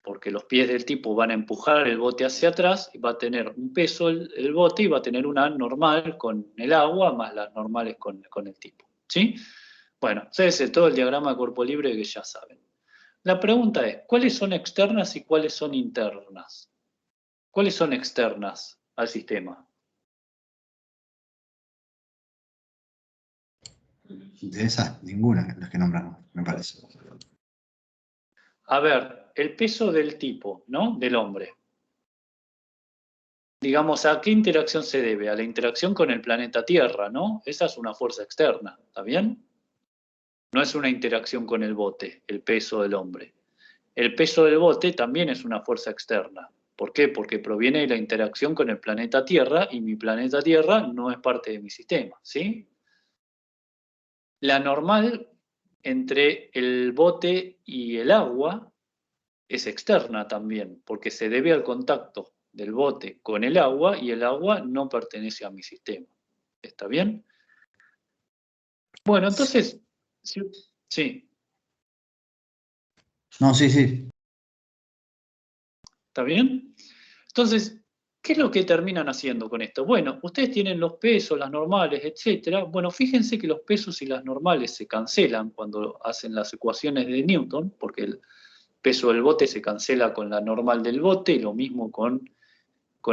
Porque los pies del tipo van a empujar el bote hacia atrás, y va a tener un peso el bote y va a tener una normal con el agua más las normales con el tipo, ¿sí? Bueno, ese es todo el diagrama de cuerpo libre que ya saben. La pregunta es, ¿cuáles son externas y cuáles son internas? ¿Cuáles son externas al sistema? De esas, ninguna, las que nombramos, me parece. A ver, el peso del tipo, ¿no? Del hombre. Digamos, ¿a qué interacción se debe? A la interacción con el planeta Tierra, ¿no? Esa es una fuerza externa, ¿está bien? No es una interacción con el bote, el peso del hombre. El peso del bote también es una fuerza externa. ¿Por qué? Porque proviene de la interacción con el planeta Tierra y mi planeta Tierra no es parte de mi sistema, ¿sí? La normal entre el bote y el agua es externa también, porque se debe al contacto del bote con el agua y el agua no pertenece a mi sistema. ¿Está bien? Bueno, entonces, sí. No, sí, sí. ¿Está bien? Entonces, ¿qué es lo que terminan haciendo con esto? Bueno, ustedes tienen los pesos, las normales, etcétera. Bueno, fíjense que los pesos y las normales se cancelan cuando hacen las ecuaciones de Newton, porque el peso del bote se cancela con la normal del bote, y lo mismo con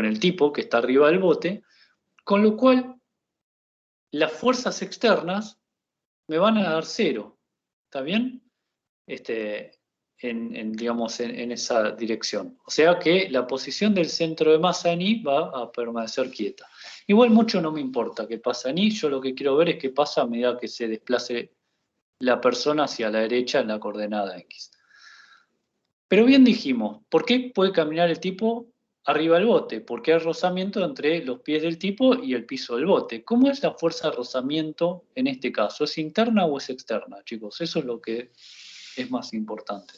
el tipo que está arriba del bote, con lo cual las fuerzas externas me van a dar 0. ¿Está bien? Digamos, en esa dirección. O sea que la posición del centro de masa en I va a permanecer quieta. Igual mucho no me importa qué pasa en I, yo lo que quiero ver es qué pasa a medida que se desplace la persona hacia la derecha en la coordenada X. Pero bien dijimos, ¿por qué puede caminar el tipo arriba del bote? Porque hay rozamiento entre los pies del tipo y el piso del bote. ¿Cómo es la fuerza de rozamiento en este caso? ¿Es interna o es externa, chicos? Eso es lo que es más importante.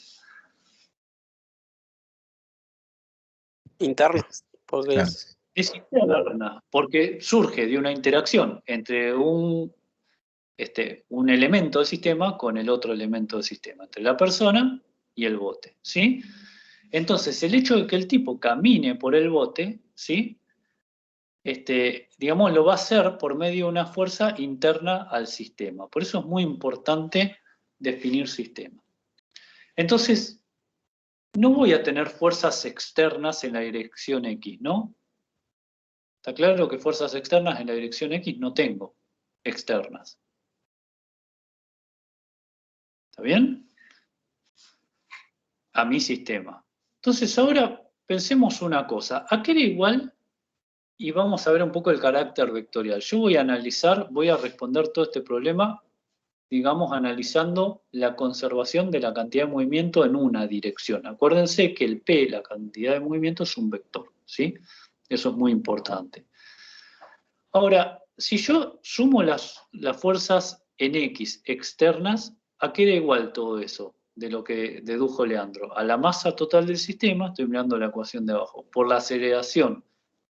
Interna, podría Claro. ser. Es interna, porque surge de una interacción entre un elemento del sistema con el otro elemento del sistema, entre la persona y el bote, ¿sí? Entonces, el hecho de que el tipo camine por el bote, ¿sí? Digamos, lo va a hacer por medio de una fuerza interna al sistema. Por eso es muy importante definir sistema. Entonces, no voy a tener fuerzas externas en la dirección X, ¿no? Está claro que fuerzas externas en la dirección X no tengo, externas. ¿Está bien? A mi sistema. Entonces ahora pensemos una cosa. ¿A qué era igual? Y vamos a ver un poco el carácter vectorial. Yo voy a analizar, voy a responder todo este problema, digamos, analizando la conservación de la cantidad de movimiento en una dirección. Acuérdense que el P, la cantidad de movimiento, es un vector, ¿sí? Eso es muy importante. Ahora, si yo sumo las fuerzas en X externas, ¿a qué era igual todo eso? De lo que dedujo Leandro. A la masa total del sistema, estoy mirando la ecuación de abajo, por la aceleración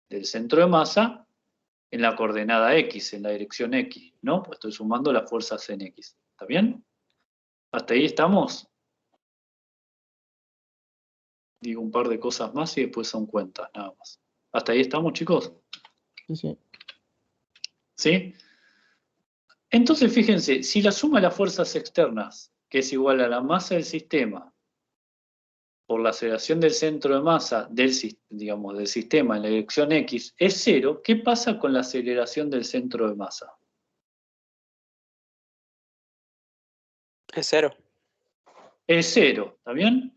del centro de masa en la coordenada X, en la dirección X, ¿no? Pues estoy sumando las fuerzas en X. ¿Está bien? ¿Hasta ahí estamos? Digo un par de cosas más y después son cuentas, nada más. ¿Hasta ahí estamos, chicos? Sí, sí. ¿Sí? Entonces, fíjense, si la suma de las fuerzas externas, que es igual a la masa del sistema, por la aceleración del centro de masa del sistema en la dirección X, es 0, ¿qué pasa con la aceleración del centro de masa? Es 0. Es 0, ¿está bien?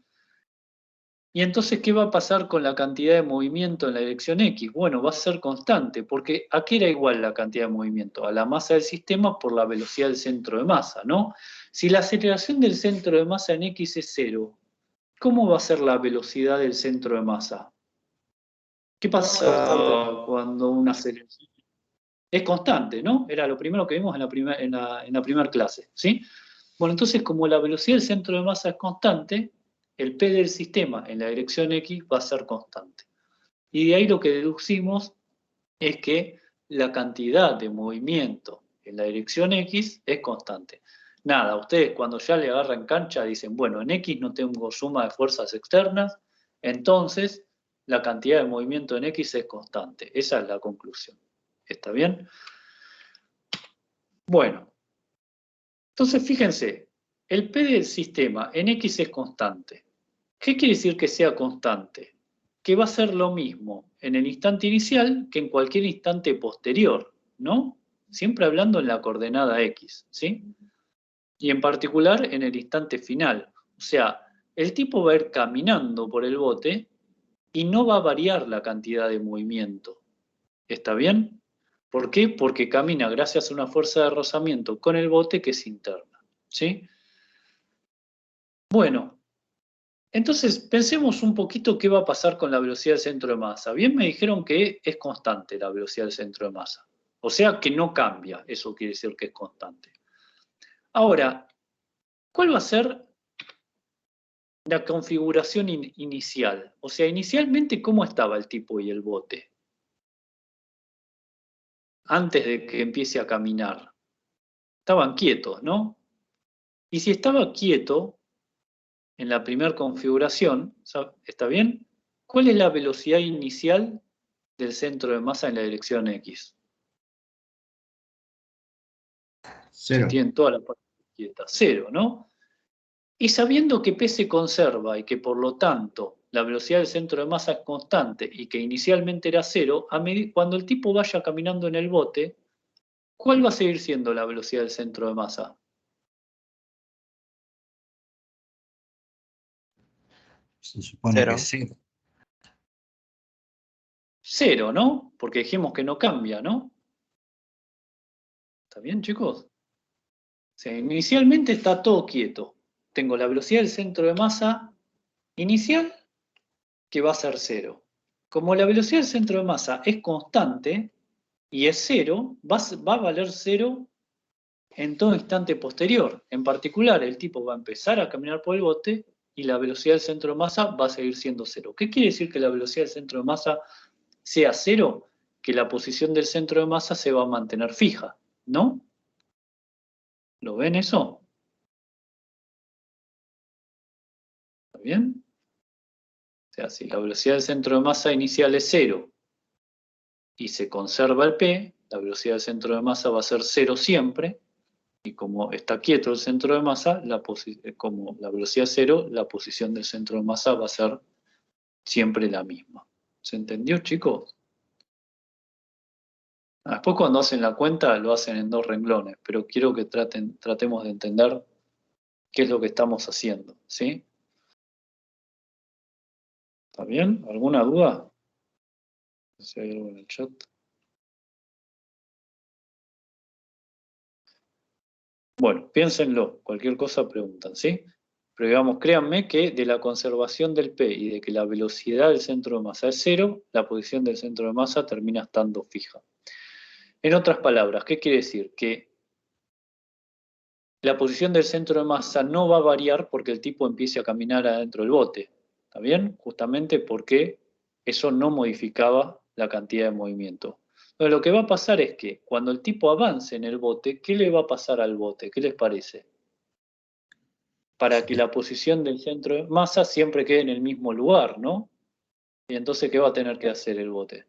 Y entonces, ¿qué va a pasar con la cantidad de movimiento en la dirección X? Bueno, va a ser constante, porque ¿a qué era igual la cantidad de movimiento? A la masa del sistema por la velocidad del centro de masa, ¿no? Si la aceleración del centro de masa en X es 0, ¿cómo va a ser la velocidad del centro de masa? ¿Qué pasa cuando una aceleración? Es constante, ¿no? Era lo primero que vimos en la primera clase, ¿sí? Bueno, entonces, como la velocidad del centro de masa es constante, el P del sistema en la dirección X va a ser constante. Y de ahí lo que deducimos es que la cantidad de movimiento en la dirección X es constante. Nada, ustedes cuando ya le agarran cancha dicen, bueno, en X no tengo suma de fuerzas externas, entonces la cantidad de movimiento en X es constante. Esa es la conclusión. ¿Está bien? Bueno, entonces fíjense, el P del sistema en X es constante. ¿Qué quiere decir que sea constante? Que va a ser lo mismo en el instante inicial que en cualquier instante posterior, ¿no? Siempre hablando en la coordenada X, ¿sí? Y en particular en el instante final. O sea, el tipo va a ir caminando por el bote y no va a variar la cantidad de movimiento. ¿Está bien? ¿Por qué? Porque camina gracias a una fuerza de rozamiento con el bote que es interna, ¿sí? Bueno, entonces pensemos un poquito qué va a pasar con la velocidad del centro de masa. Bien me dijeron que es constante la velocidad del centro de masa. O sea que no cambia, eso quiere decir que es constante. Ahora, ¿cuál va a ser la configuración inicial? O sea, inicialmente, ¿cómo estaba el tipo y el bote? Antes de que empiece a caminar. Estaban quietos, ¿no? Y si estaba quieto en la primera configuración, ¿está bien? ¿Cuál es la velocidad inicial del centro de masa en la dirección X? 0. Tienen toda la parte quieta. 0, ¿no? Y sabiendo que P se conserva y que por lo tanto la velocidad del centro de masa es constante y que inicialmente era 0, cuando el tipo vaya caminando en el bote, ¿cuál va a seguir siendo la velocidad del centro de masa? Se supone 0. que es 0. 0, ¿no? Porque dijimos que no cambia, ¿no? ¿Está bien, chicos? O sea, inicialmente está todo quieto. Tengo la velocidad del centro de masa inicial, que va a ser 0. Como la velocidad del centro de masa es constante y es 0, va a valer 0 en todo instante posterior. En particular, el tipo va a empezar a caminar por el bote y la velocidad del centro de masa va a seguir siendo 0. ¿Qué quiere decir que la velocidad del centro de masa sea 0? Que la posición del centro de masa se va a mantener fija, ¿no? ¿Lo ven eso? ¿Está bien? O sea, si la velocidad del centro de masa inicial es 0 y se conserva el P, la velocidad del centro de masa va a ser 0 siempre, y como está quieto el centro de masa, como la velocidad es 0, la posición del centro de masa va a ser siempre la misma. ¿Se entendió, chicos? Después cuando hacen la cuenta lo hacen en 2 renglones, pero quiero que tratemos de entender qué es lo que estamos haciendo, ¿sí? ¿Está bien? ¿Alguna duda? No sé si hay algo en el chat. Bueno, piénsenlo, cualquier cosa preguntan, ¿sí? Pero digamos, créanme que de la conservación del P y de que la velocidad del centro de masa es 0, la posición del centro de masa termina estando fija. En otras palabras, ¿qué quiere decir? Que la posición del centro de masa no va a variar porque el tipo empiece a caminar adentro del bote. ¿Está bien? Justamente porque eso no modificaba la cantidad de movimiento. Entonces, lo que va a pasar es que cuando el tipo avance en el bote, ¿qué le va a pasar al bote? ¿Qué les parece? Para que la posición del centro de masa siempre quede en el mismo lugar, ¿no? Y entonces, ¿qué va a tener que hacer el bote?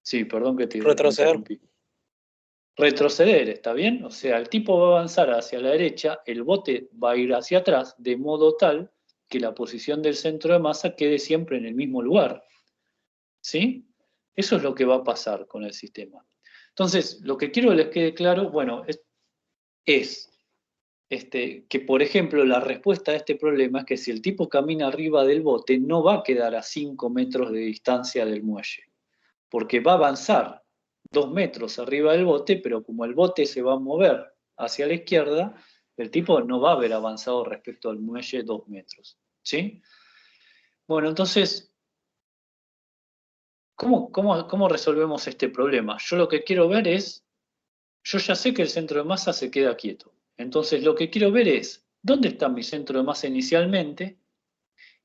Sí, perdón que te Retroceder. interrumpí. Retroceder, ¿está bien? O sea, el tipo va a avanzar hacia la derecha, el bote va a ir hacia atrás, de modo tal que la posición del centro de masa quede siempre en el mismo lugar. ¿Sí? Eso es lo que va a pasar con el sistema. Entonces, lo que quiero que les quede claro, bueno, es que, por ejemplo, la respuesta a este problema es que si el tipo camina arriba del bote, no va a quedar a 5 metros de distancia del muelle, porque va a avanzar 2 metros arriba del bote, pero como el bote se va a mover hacia la izquierda, el tipo no va a haber avanzado respecto al muelle 2 metros. ¿Sí? Bueno, entonces, ¿cómo resolvemos este problema? Yo lo que quiero ver es, yo ya sé que el centro de masa se queda quieto. Entonces lo que quiero ver es, ¿dónde está mi centro de masa inicialmente?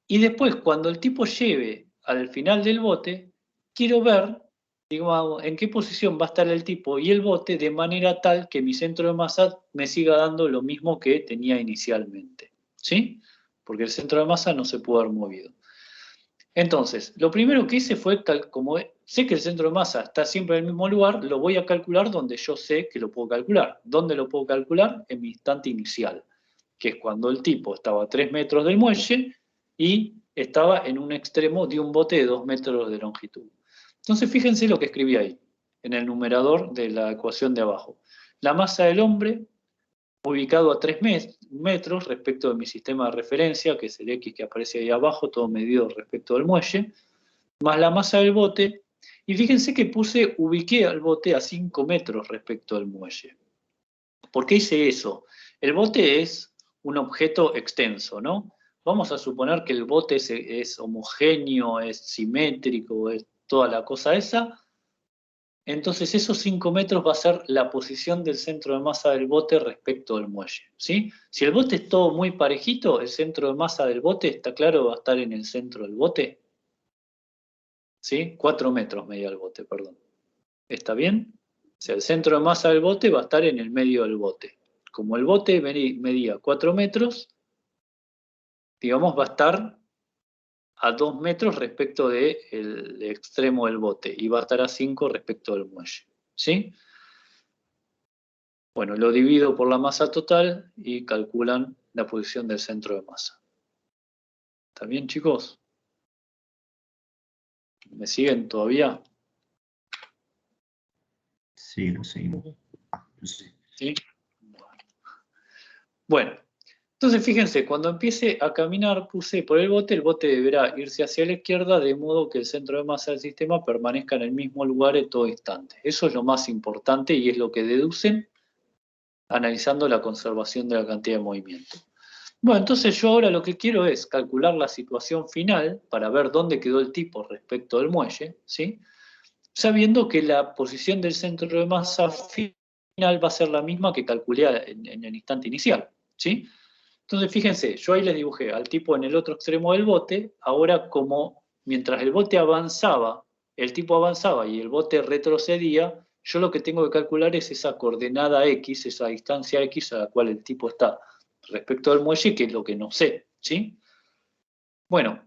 Y después, cuando el tipo lleve al final del bote, quiero ver, digamos, en qué posición va a estar el tipo y el bote de manera tal que mi centro de masa me siga dando lo mismo que tenía inicialmente. ¿Sí? Porque el centro de masa no se puede haber movido. Entonces, lo primero que hice fue, como sé que el centro de masa está siempre en el mismo lugar, lo voy a calcular donde yo sé que lo puedo calcular. ¿Dónde lo puedo calcular? En mi instante inicial, que es cuando el tipo estaba a 3 metros del muelle y estaba en un extremo de un bote de 2 metros de longitud. Entonces, fíjense lo que escribí ahí, en el numerador de la ecuación de abajo. La masa del hombre, ubicado a 3 metros respecto de mi sistema de referencia, que es el X que aparece ahí abajo, todo medido respecto del muelle, más la masa del bote, y fíjense que ubiqué al bote a 5 metros respecto del muelle. ¿Por qué hice eso? El bote es un objeto extenso, ¿no? Vamos a suponer que el bote es homogéneo, es simétrico, es toda la cosa esa. Entonces esos 5 metros va a ser la posición del centro de masa del bote respecto del muelle, ¿sí? Si el bote es todo muy parejito, el centro de masa del bote, está claro, va a estar en el centro del bote. ¿Sí? 4 metros medía el bote, perdón. ¿Está bien? O sea, el centro de masa del bote va a estar en el medio del bote. Como el bote medía 4 metros, digamos, va a estar a 2 metros respecto del extremo del bote y va a estar a 5 respecto del muelle. ¿Sí? Bueno, lo divido por la masa total y calculan la posición del centro de masa. ¿Está bien, chicos? ¿Me siguen todavía? Sí, lo seguimos. Sí. ¿Sí? Bueno, entonces fíjense, cuando empiece a caminar, puse por el bote deberá irse hacia la izquierda de modo que el centro de masa del sistema permanezca en el mismo lugar en todo instante. Eso es lo más importante y es lo que deducen analizando la conservación de la cantidad de movimiento. Bueno, entonces yo ahora lo que quiero es calcular la situación final para ver dónde quedó el tipo respecto del muelle, ¿sí? Sabiendo que la posición del centro de masa final va a ser la misma que calculé en el instante inicial, ¿sí? Entonces fíjense, yo ahí les dibujé al tipo en el otro extremo del bote, ahora como mientras el bote avanzaba, el tipo avanzaba y el bote retrocedía, yo lo que tengo que calcular es esa coordenada X, esa distancia X a la cual el tipo está respecto al muelle, que es lo que no sé, ¿sí? Bueno,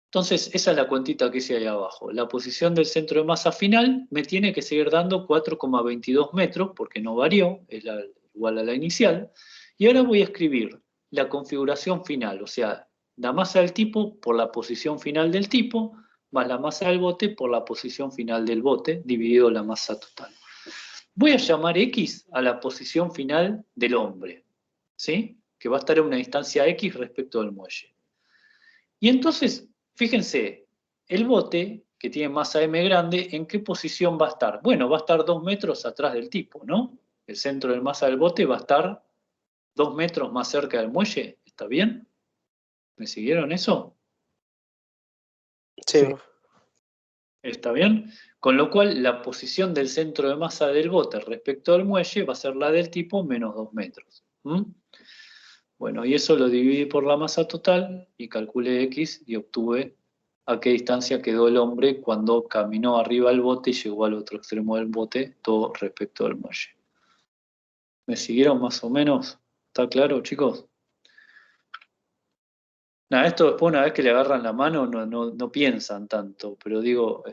entonces esa es la cuentita que hice ahí abajo. La posición del centro de masa final me tiene que seguir dando 4,22 metros, porque no varió, es igual a la inicial, y ahora voy a escribir la configuración final, o sea, la masa del tipo por la posición final del tipo, más la masa del bote por la posición final del bote, dividido la masa total. Voy a llamar X a la posición final del hombre, ¿sí? Que va a estar a una distancia X respecto del muelle. Y entonces, fíjense, el bote, que tiene masa M grande, ¿en qué posición va a estar? Bueno, va a estar 2 metros atrás del tipo, ¿no? El centro de masa del bote va a estar 2 metros más cerca del muelle, ¿está bien? ¿Me siguieron eso? Sí. ¿Está bien? Con lo cual, la posición del centro de masa del bote respecto al muelle va a ser la del tipo menos 2 metros. Bueno, y eso lo dividí por la masa total y calculé X y obtuve a qué distancia quedó el hombre cuando caminó arriba del bote y llegó al otro extremo del bote, todo respecto al muelle. ¿Me siguieron más o menos? ¿Está claro, chicos? Nada, esto después una vez que le agarran la mano no piensan tanto, pero digo,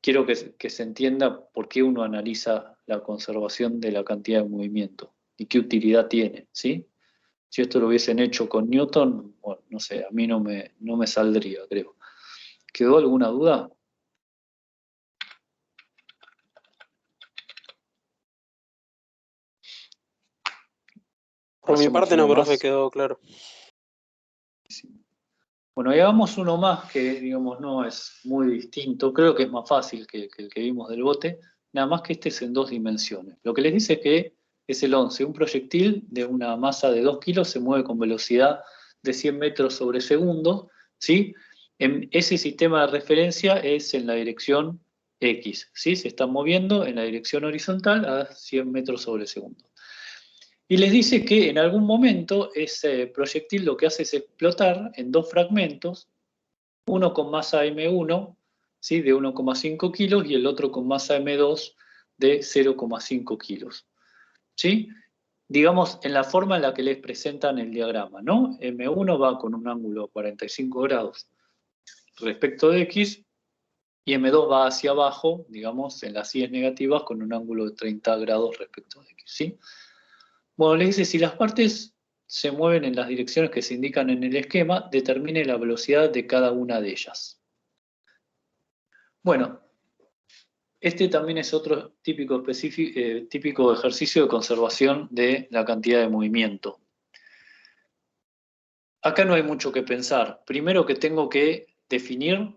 quiero que se entienda por qué uno analiza la conservación de la cantidad de movimiento y qué utilidad tiene, ¿sí? Si esto lo hubiesen hecho con Newton, bueno, no sé, a mí no me saldría, creo. ¿Quedó alguna duda? Por mi Hacemos parte no, uno profe, más. quedó claro. Bueno, y hagamos uno más que, digamos, no es muy distinto. Creo que es más fácil que el que vimos del bote. Nada más que este es en 2 dimensiones. Lo que les dice es que es el 11. Un proyectil de una masa de 2 kilos se mueve con velocidad de 100 metros sobre segundo, ¿sí? Ese sistema de referencia es en la dirección X, ¿sí? Se está moviendo en la dirección horizontal a 100 metros sobre segundo. Y les dice que en algún momento ese proyectil lo que hace es explotar en 2 fragmentos, uno con masa M1, ¿sí? De 1,5 kilos, y el otro con masa M2 de 0,5 kilos. ¿Sí? Digamos, en la forma en la que les presentan el diagrama, ¿no? M1 va con un ángulo de 45 grados respecto de X, y M2 va hacia abajo, digamos, en las Y's negativas, con un ángulo de 30 grados respecto de X, ¿sí? Bueno, le dice, si las partes se mueven en las direcciones que se indican en el esquema, determine la velocidad de cada una de ellas. Bueno, este también es otro típico ejercicio de conservación de la cantidad de movimiento. Acá no hay mucho que pensar. Primero que tengo que definir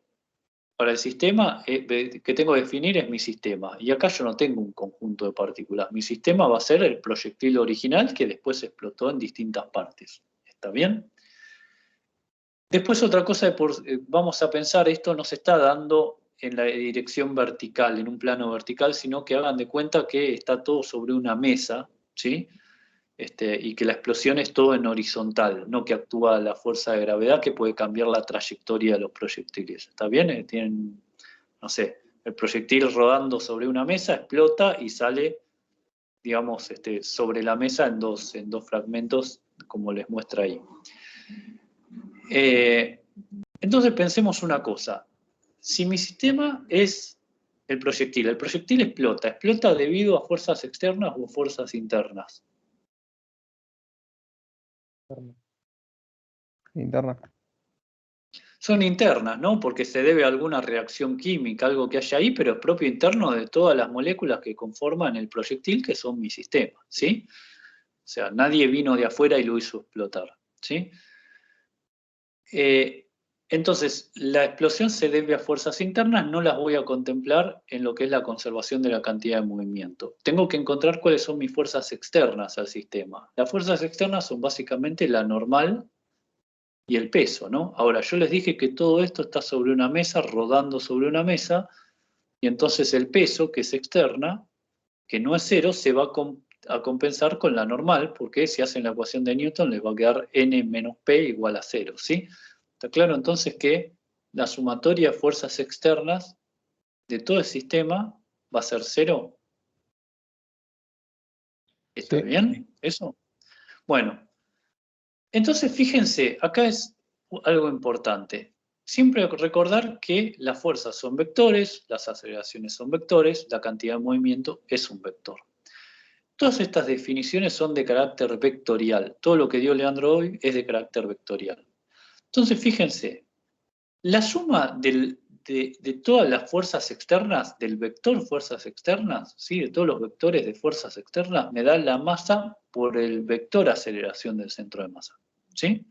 para el sistema, que tengo que definir es mi sistema. Y acá yo no tengo un conjunto de partículas. Mi sistema va a ser el proyectil original que después explotó en distintas partes. ¿Está bien? Después otra cosa, vamos a pensar, esto no se está dando en la dirección vertical, en un plano vertical, sino que hagan de cuenta que está todo sobre una mesa, ¿sí? Y que la explosión es todo en horizontal, no que actúa la fuerza de gravedad que puede cambiar la trayectoria de los proyectiles. ¿Está bien? Tienen, no sé, el proyectil rodando sobre una mesa, explota y sale, digamos, sobre la mesa en dos fragmentos, como les muestra ahí. Entonces pensemos una cosa. Si mi sistema es el proyectil explota debido a fuerzas externas o fuerzas internas. Interna. Son internas, ¿no? Porque se debe a alguna reacción química, algo que haya ahí, pero es propio interno de todas las moléculas que conforman el proyectil, que son mi sistema, ¿sí? O sea, nadie vino de afuera y lo hizo explotar, ¿sí? Entonces, la explosión se debe a fuerzas internas, no las voy a contemplar en lo que es la conservación de la cantidad de movimiento. Tengo que encontrar cuáles son mis fuerzas externas al sistema. Las fuerzas externas son básicamente la normal y el peso, ¿no? Ahora, yo les dije que todo esto está sobre una mesa, rodando sobre una mesa, y entonces el peso, que es externa, que no es cero, se va a compensar con la normal, porque si hacen la ecuación de Newton les va a quedar n menos p igual a 0, ¿sí? Está claro entonces que la sumatoria de fuerzas externas de todo el sistema va a ser 0. ¿Está bien eso? Bueno, entonces fíjense, acá es algo importante. Siempre recordar que las fuerzas son vectores, las aceleraciones son vectores, la cantidad de movimiento es un vector. Todas estas definiciones son de carácter vectorial. Todo lo que dio Leandro hoy es de carácter vectorial. Entonces, fíjense, la suma de todas las fuerzas externas, del vector fuerzas externas, ¿sí? De todos los vectores de fuerzas externas, me da la masa por el vector aceleración del centro de masa, ¿sí?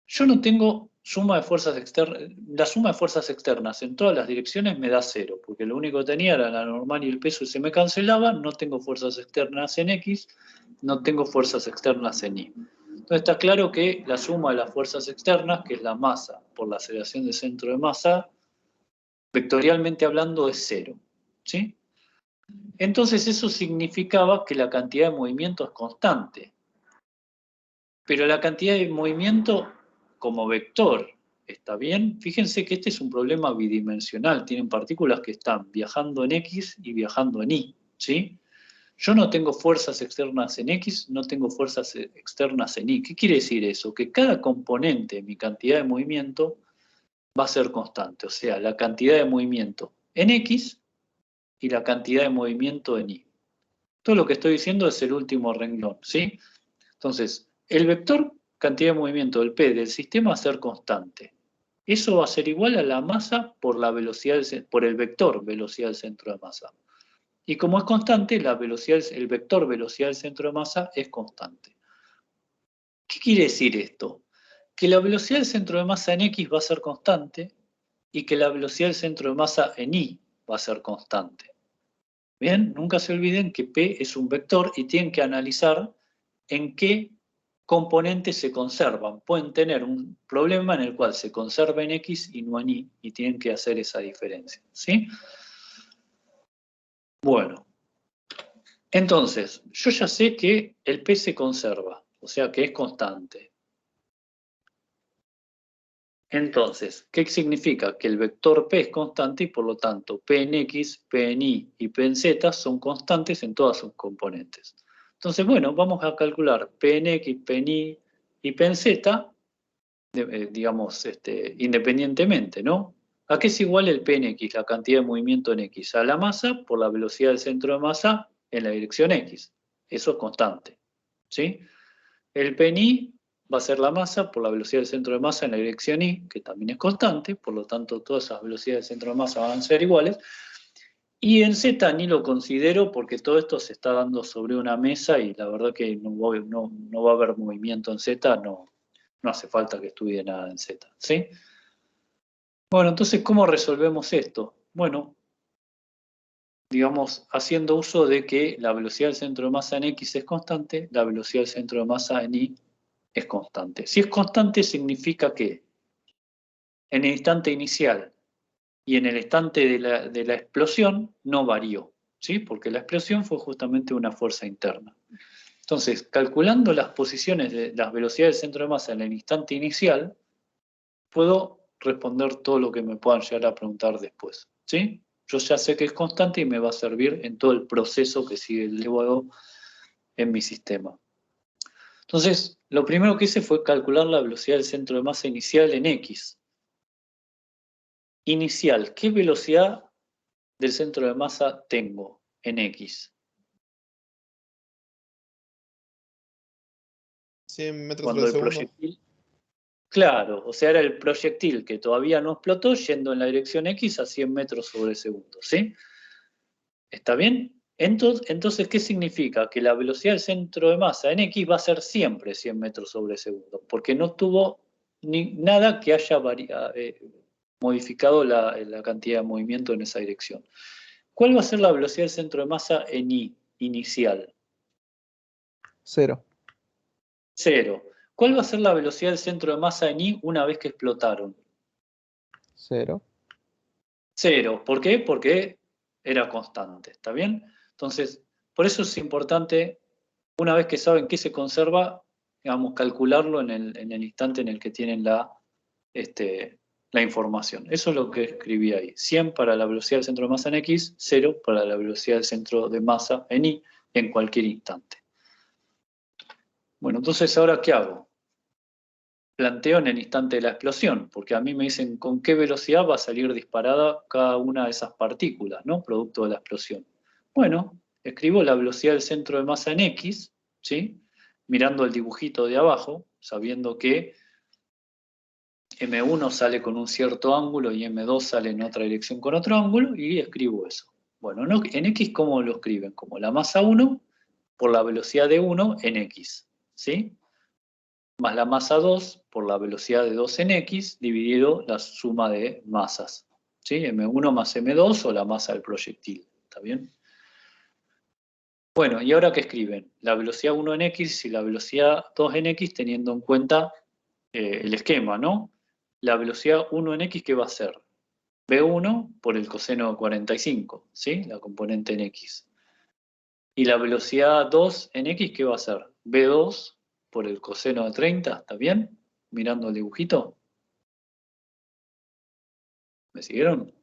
Yo no tengo suma de fuerzas externas, la suma de fuerzas externas en todas las direcciones me da 0, porque lo único que tenía era la normal y el peso y se me cancelaba, no tengo fuerzas externas en X, no tengo fuerzas externas en Y. Entonces está claro que la suma de las fuerzas externas, que es la masa por la aceleración del centro de masa, vectorialmente hablando es 0, ¿sí? Entonces eso significaba que la cantidad de movimiento es constante. Pero la cantidad de movimiento como vector, ¿está bien? Fíjense que este es un problema bidimensional. Tienen partículas que están viajando en X y viajando en Y, ¿sí? Yo no tengo fuerzas externas en X, no tengo fuerzas externas en Y. ¿Qué quiere decir eso? Que cada componente de mi cantidad de movimiento va a ser constante. O sea, la cantidad de movimiento en X y la cantidad de movimiento en Y. Todo lo que estoy diciendo es el último renglón, ¿sí? Entonces, el vector cantidad de movimiento del P del sistema va a ser constante. Eso va a ser igual a la masa por la velocidad por el vector velocidad del centro de masa. Y como es constante, el vector velocidad del centro de masa es constante. ¿Qué quiere decir esto? Que la velocidad del centro de masa en X va a ser constante y que la velocidad del centro de masa en Y va a ser constante. Bien, nunca se olviden que P es un vector y tienen que analizar en qué componentes se conservan. Pueden tener un problema en el cual se conserva en X y no en Y, y tienen que hacer esa diferencia, ¿sí? Bueno, entonces, yo ya sé que el P se conserva, o sea que es constante. Entonces, ¿qué significa? Que el vector P es constante y por lo tanto P en X, P en Y y P en Z son constantes en todas sus componentes. Entonces, bueno, vamos a calcular P en X, P en Y y P en Z, digamos, independientemente, ¿no? ¿A qué es igual el P en X, la cantidad de movimiento en X? A la masa por la velocidad del centro de masa en la dirección X. Eso es constante, ¿sí? El P en Y va a ser la masa por la velocidad del centro de masa en la dirección Y, que también es constante, por lo tanto todas esas velocidades del centro de masa van a ser iguales. Y en Z ni lo considero porque todo esto se está dando sobre una mesa y la verdad que no va a haber movimiento en Z, no hace falta que estudie nada en Z, ¿sí? Bueno, entonces, ¿cómo resolvemos esto? Bueno, digamos, haciendo uso de que la velocidad del centro de masa en X es constante, la velocidad del centro de masa en Y es constante. Si es constante significa que en el instante inicial y en el instante de la explosión no varió, ¿sí? Porque la explosión fue justamente una fuerza interna. Entonces, calculando las posiciones de las velocidades del centro de masa en el instante inicial, puedo responder todo lo que me puedan llegar a preguntar después, ¿sí? Yo ya sé que es constante y me va a servir en todo el proceso que sigue luego en mi sistema. Entonces, lo primero que hice fue calcular la velocidad del centro de masa inicial en X. Inicial, ¿qué velocidad del centro de masa tengo en X? 100 metros Cuando por el segundo. proyectil... Claro, o sea, era el proyectil que todavía no explotó yendo en la dirección X a 100 metros sobre segundo, ¿sí? ¿Está bien? Entonces, ¿qué significa? Que la velocidad del centro de masa en X va a ser siempre 100 metros sobre segundo, porque no tuvo nada que haya modificado la cantidad de movimiento en esa dirección. ¿Cuál va a ser la velocidad del centro de masa en Y inicial? 0. 0. ¿Cuál va a ser la velocidad del centro de masa en Y una vez que explotaron? 0. 0. ¿Por qué? Porque era constante, ¿está bien? Entonces, por eso es importante, una vez que saben qué se conserva, digamos, calcularlo en el instante en el que tienen la información. Eso es lo que escribí ahí. 100 para la velocidad del centro de masa en X, 0 para la velocidad del centro de masa en Y en cualquier instante. Bueno, entonces, ¿ahora qué hago? Planteo en el instante de la explosión, porque a mí me dicen con qué velocidad va a salir disparada cada una de esas partículas, ¿no? Producto de la explosión. Bueno, escribo la velocidad del centro de masa en X, ¿sí? Mirando el dibujito de abajo, sabiendo que M1 sale con un cierto ángulo y M2 sale en otra dirección con otro ángulo, y escribo eso. Bueno, en X, ¿cómo lo escriben? Como la masa 1 por la velocidad de 1 en X, ¿sí? Más la masa 2 por la velocidad de 2 en X, dividido la suma de masas, ¿sí? M1 más M2 o la masa del proyectil, ¿está bien? Bueno, ¿y ahora qué escriben? La velocidad 1 en X y la velocidad 2 en X teniendo en cuenta el esquema, ¿no? La velocidad 1 en X, ¿qué va a ser? B1 por el coseno de 45, ¿sí? La componente en X. Y la velocidad 2 en X, ¿qué va a ser? B2 por el coseno de 30, ¿está bien? Mirando el dibujito. ¿Me siguieron?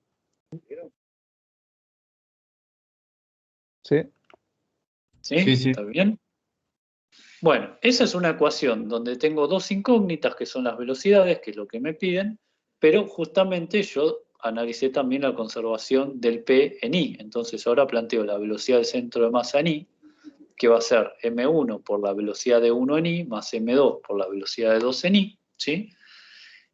Sí. ¿Sí? Sí, sí. ¿Está bien? Bueno, esa es una ecuación donde tengo dos incógnitas que son las velocidades, que es lo que me piden, pero justamente yo analicé también la conservación del P en I. Entonces ahora planteo la velocidad del centro de masa en I, que va a ser M1 por la velocidad de 1 en I, más M2 por la velocidad de 2 en I, ¿sí?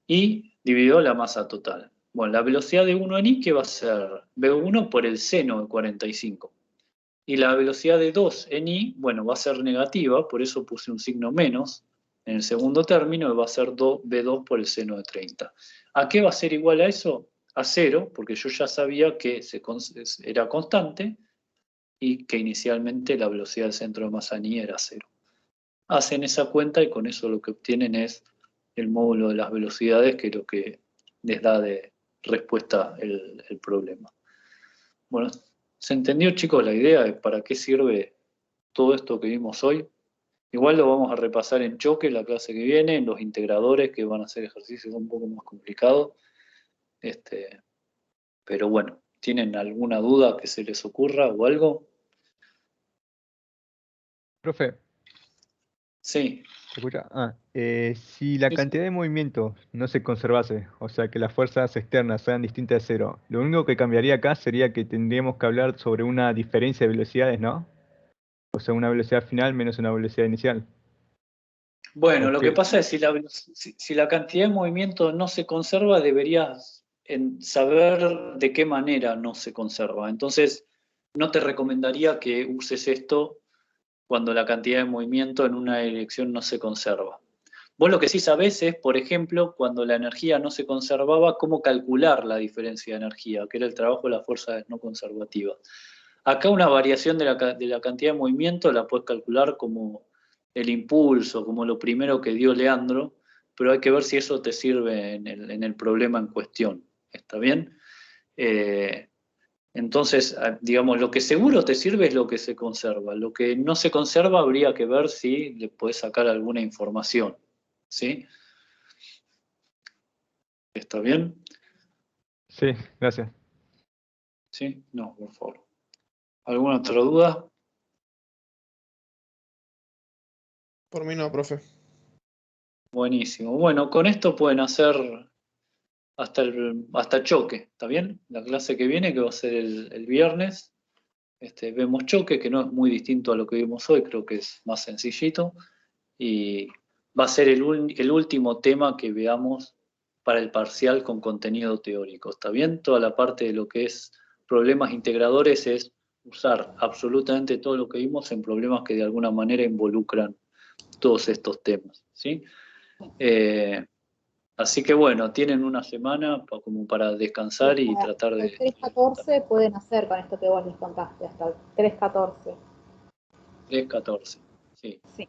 Y dividido la masa total. Bueno, la velocidad de 1 en I, que va a ser B1 por el seno de 45. Y la velocidad de 2 en I, bueno, va a ser negativa, por eso puse un signo menos en el segundo término, y va a ser B2 por el seno de 30. ¿A qué va a ser igual a eso? A 0, porque yo ya sabía que era constante y que inicialmente la velocidad del centro de masa en I era 0. Hacen esa cuenta y con eso lo que obtienen es el módulo de las velocidades, que es lo que les da de respuesta el problema. Bueno, ¿se entendió, chicos, la idea de para qué sirve todo esto que vimos hoy? Igual lo vamos a repasar en choque la clase que viene, en los integradores, que van a ser ejercicios un poco más complicados. Pero bueno, ¿tienen alguna duda que se les ocurra o algo? Profe, Sí. ¿se escucha? Si la Sí, cantidad de movimiento no se conservase, o sea que las fuerzas externas sean distintas de cero, lo único que cambiaría acá sería que tendríamos que hablar sobre una diferencia de velocidades, ¿no? O sea, una velocidad final menos una velocidad inicial. Bueno, lo que Ok. pasa es si la cantidad de movimiento no se conserva, deberías saber de qué manera no se conserva. Entonces, no te recomendaría que uses esto cuando la cantidad de movimiento en una dirección no se conserva. Vos lo que sí sabés es, por ejemplo, cuando la energía no se conservaba, cómo calcular la diferencia de energía, que era el trabajo de las fuerzas no conservativas. Acá una variación de la cantidad de movimiento la puedes calcular como el impulso, como lo primero que dio Leandro, pero hay que ver si eso te sirve en el problema en cuestión. ¿Está bien? Entonces, digamos, lo que seguro te sirve es lo que se conserva. Lo que no se conserva habría que ver si le podés sacar alguna información. ¿Sí? ¿Está bien? Sí, gracias. ¿Sí? No, por favor. ¿Alguna otra duda? Por mí no, profe. Buenísimo. Bueno, con esto pueden hacer hasta choque, ¿está bien? La clase que viene, que va a ser el viernes, vemos choque, que no es muy distinto a lo que vimos hoy, creo que es más sencillito, y va a ser el último tema que veamos para el parcial con contenido teórico, ¿está bien? Toda la parte de lo que es problemas integradores es usar absolutamente todo lo que vimos en problemas que de alguna manera involucran todos estos temas, ¿sí? Así que bueno, tienen una semana como para descansar y tratar El de... 3.14 pueden hacer con esto que vos les contaste, hasta el 3.14. 3.14, sí. Sí.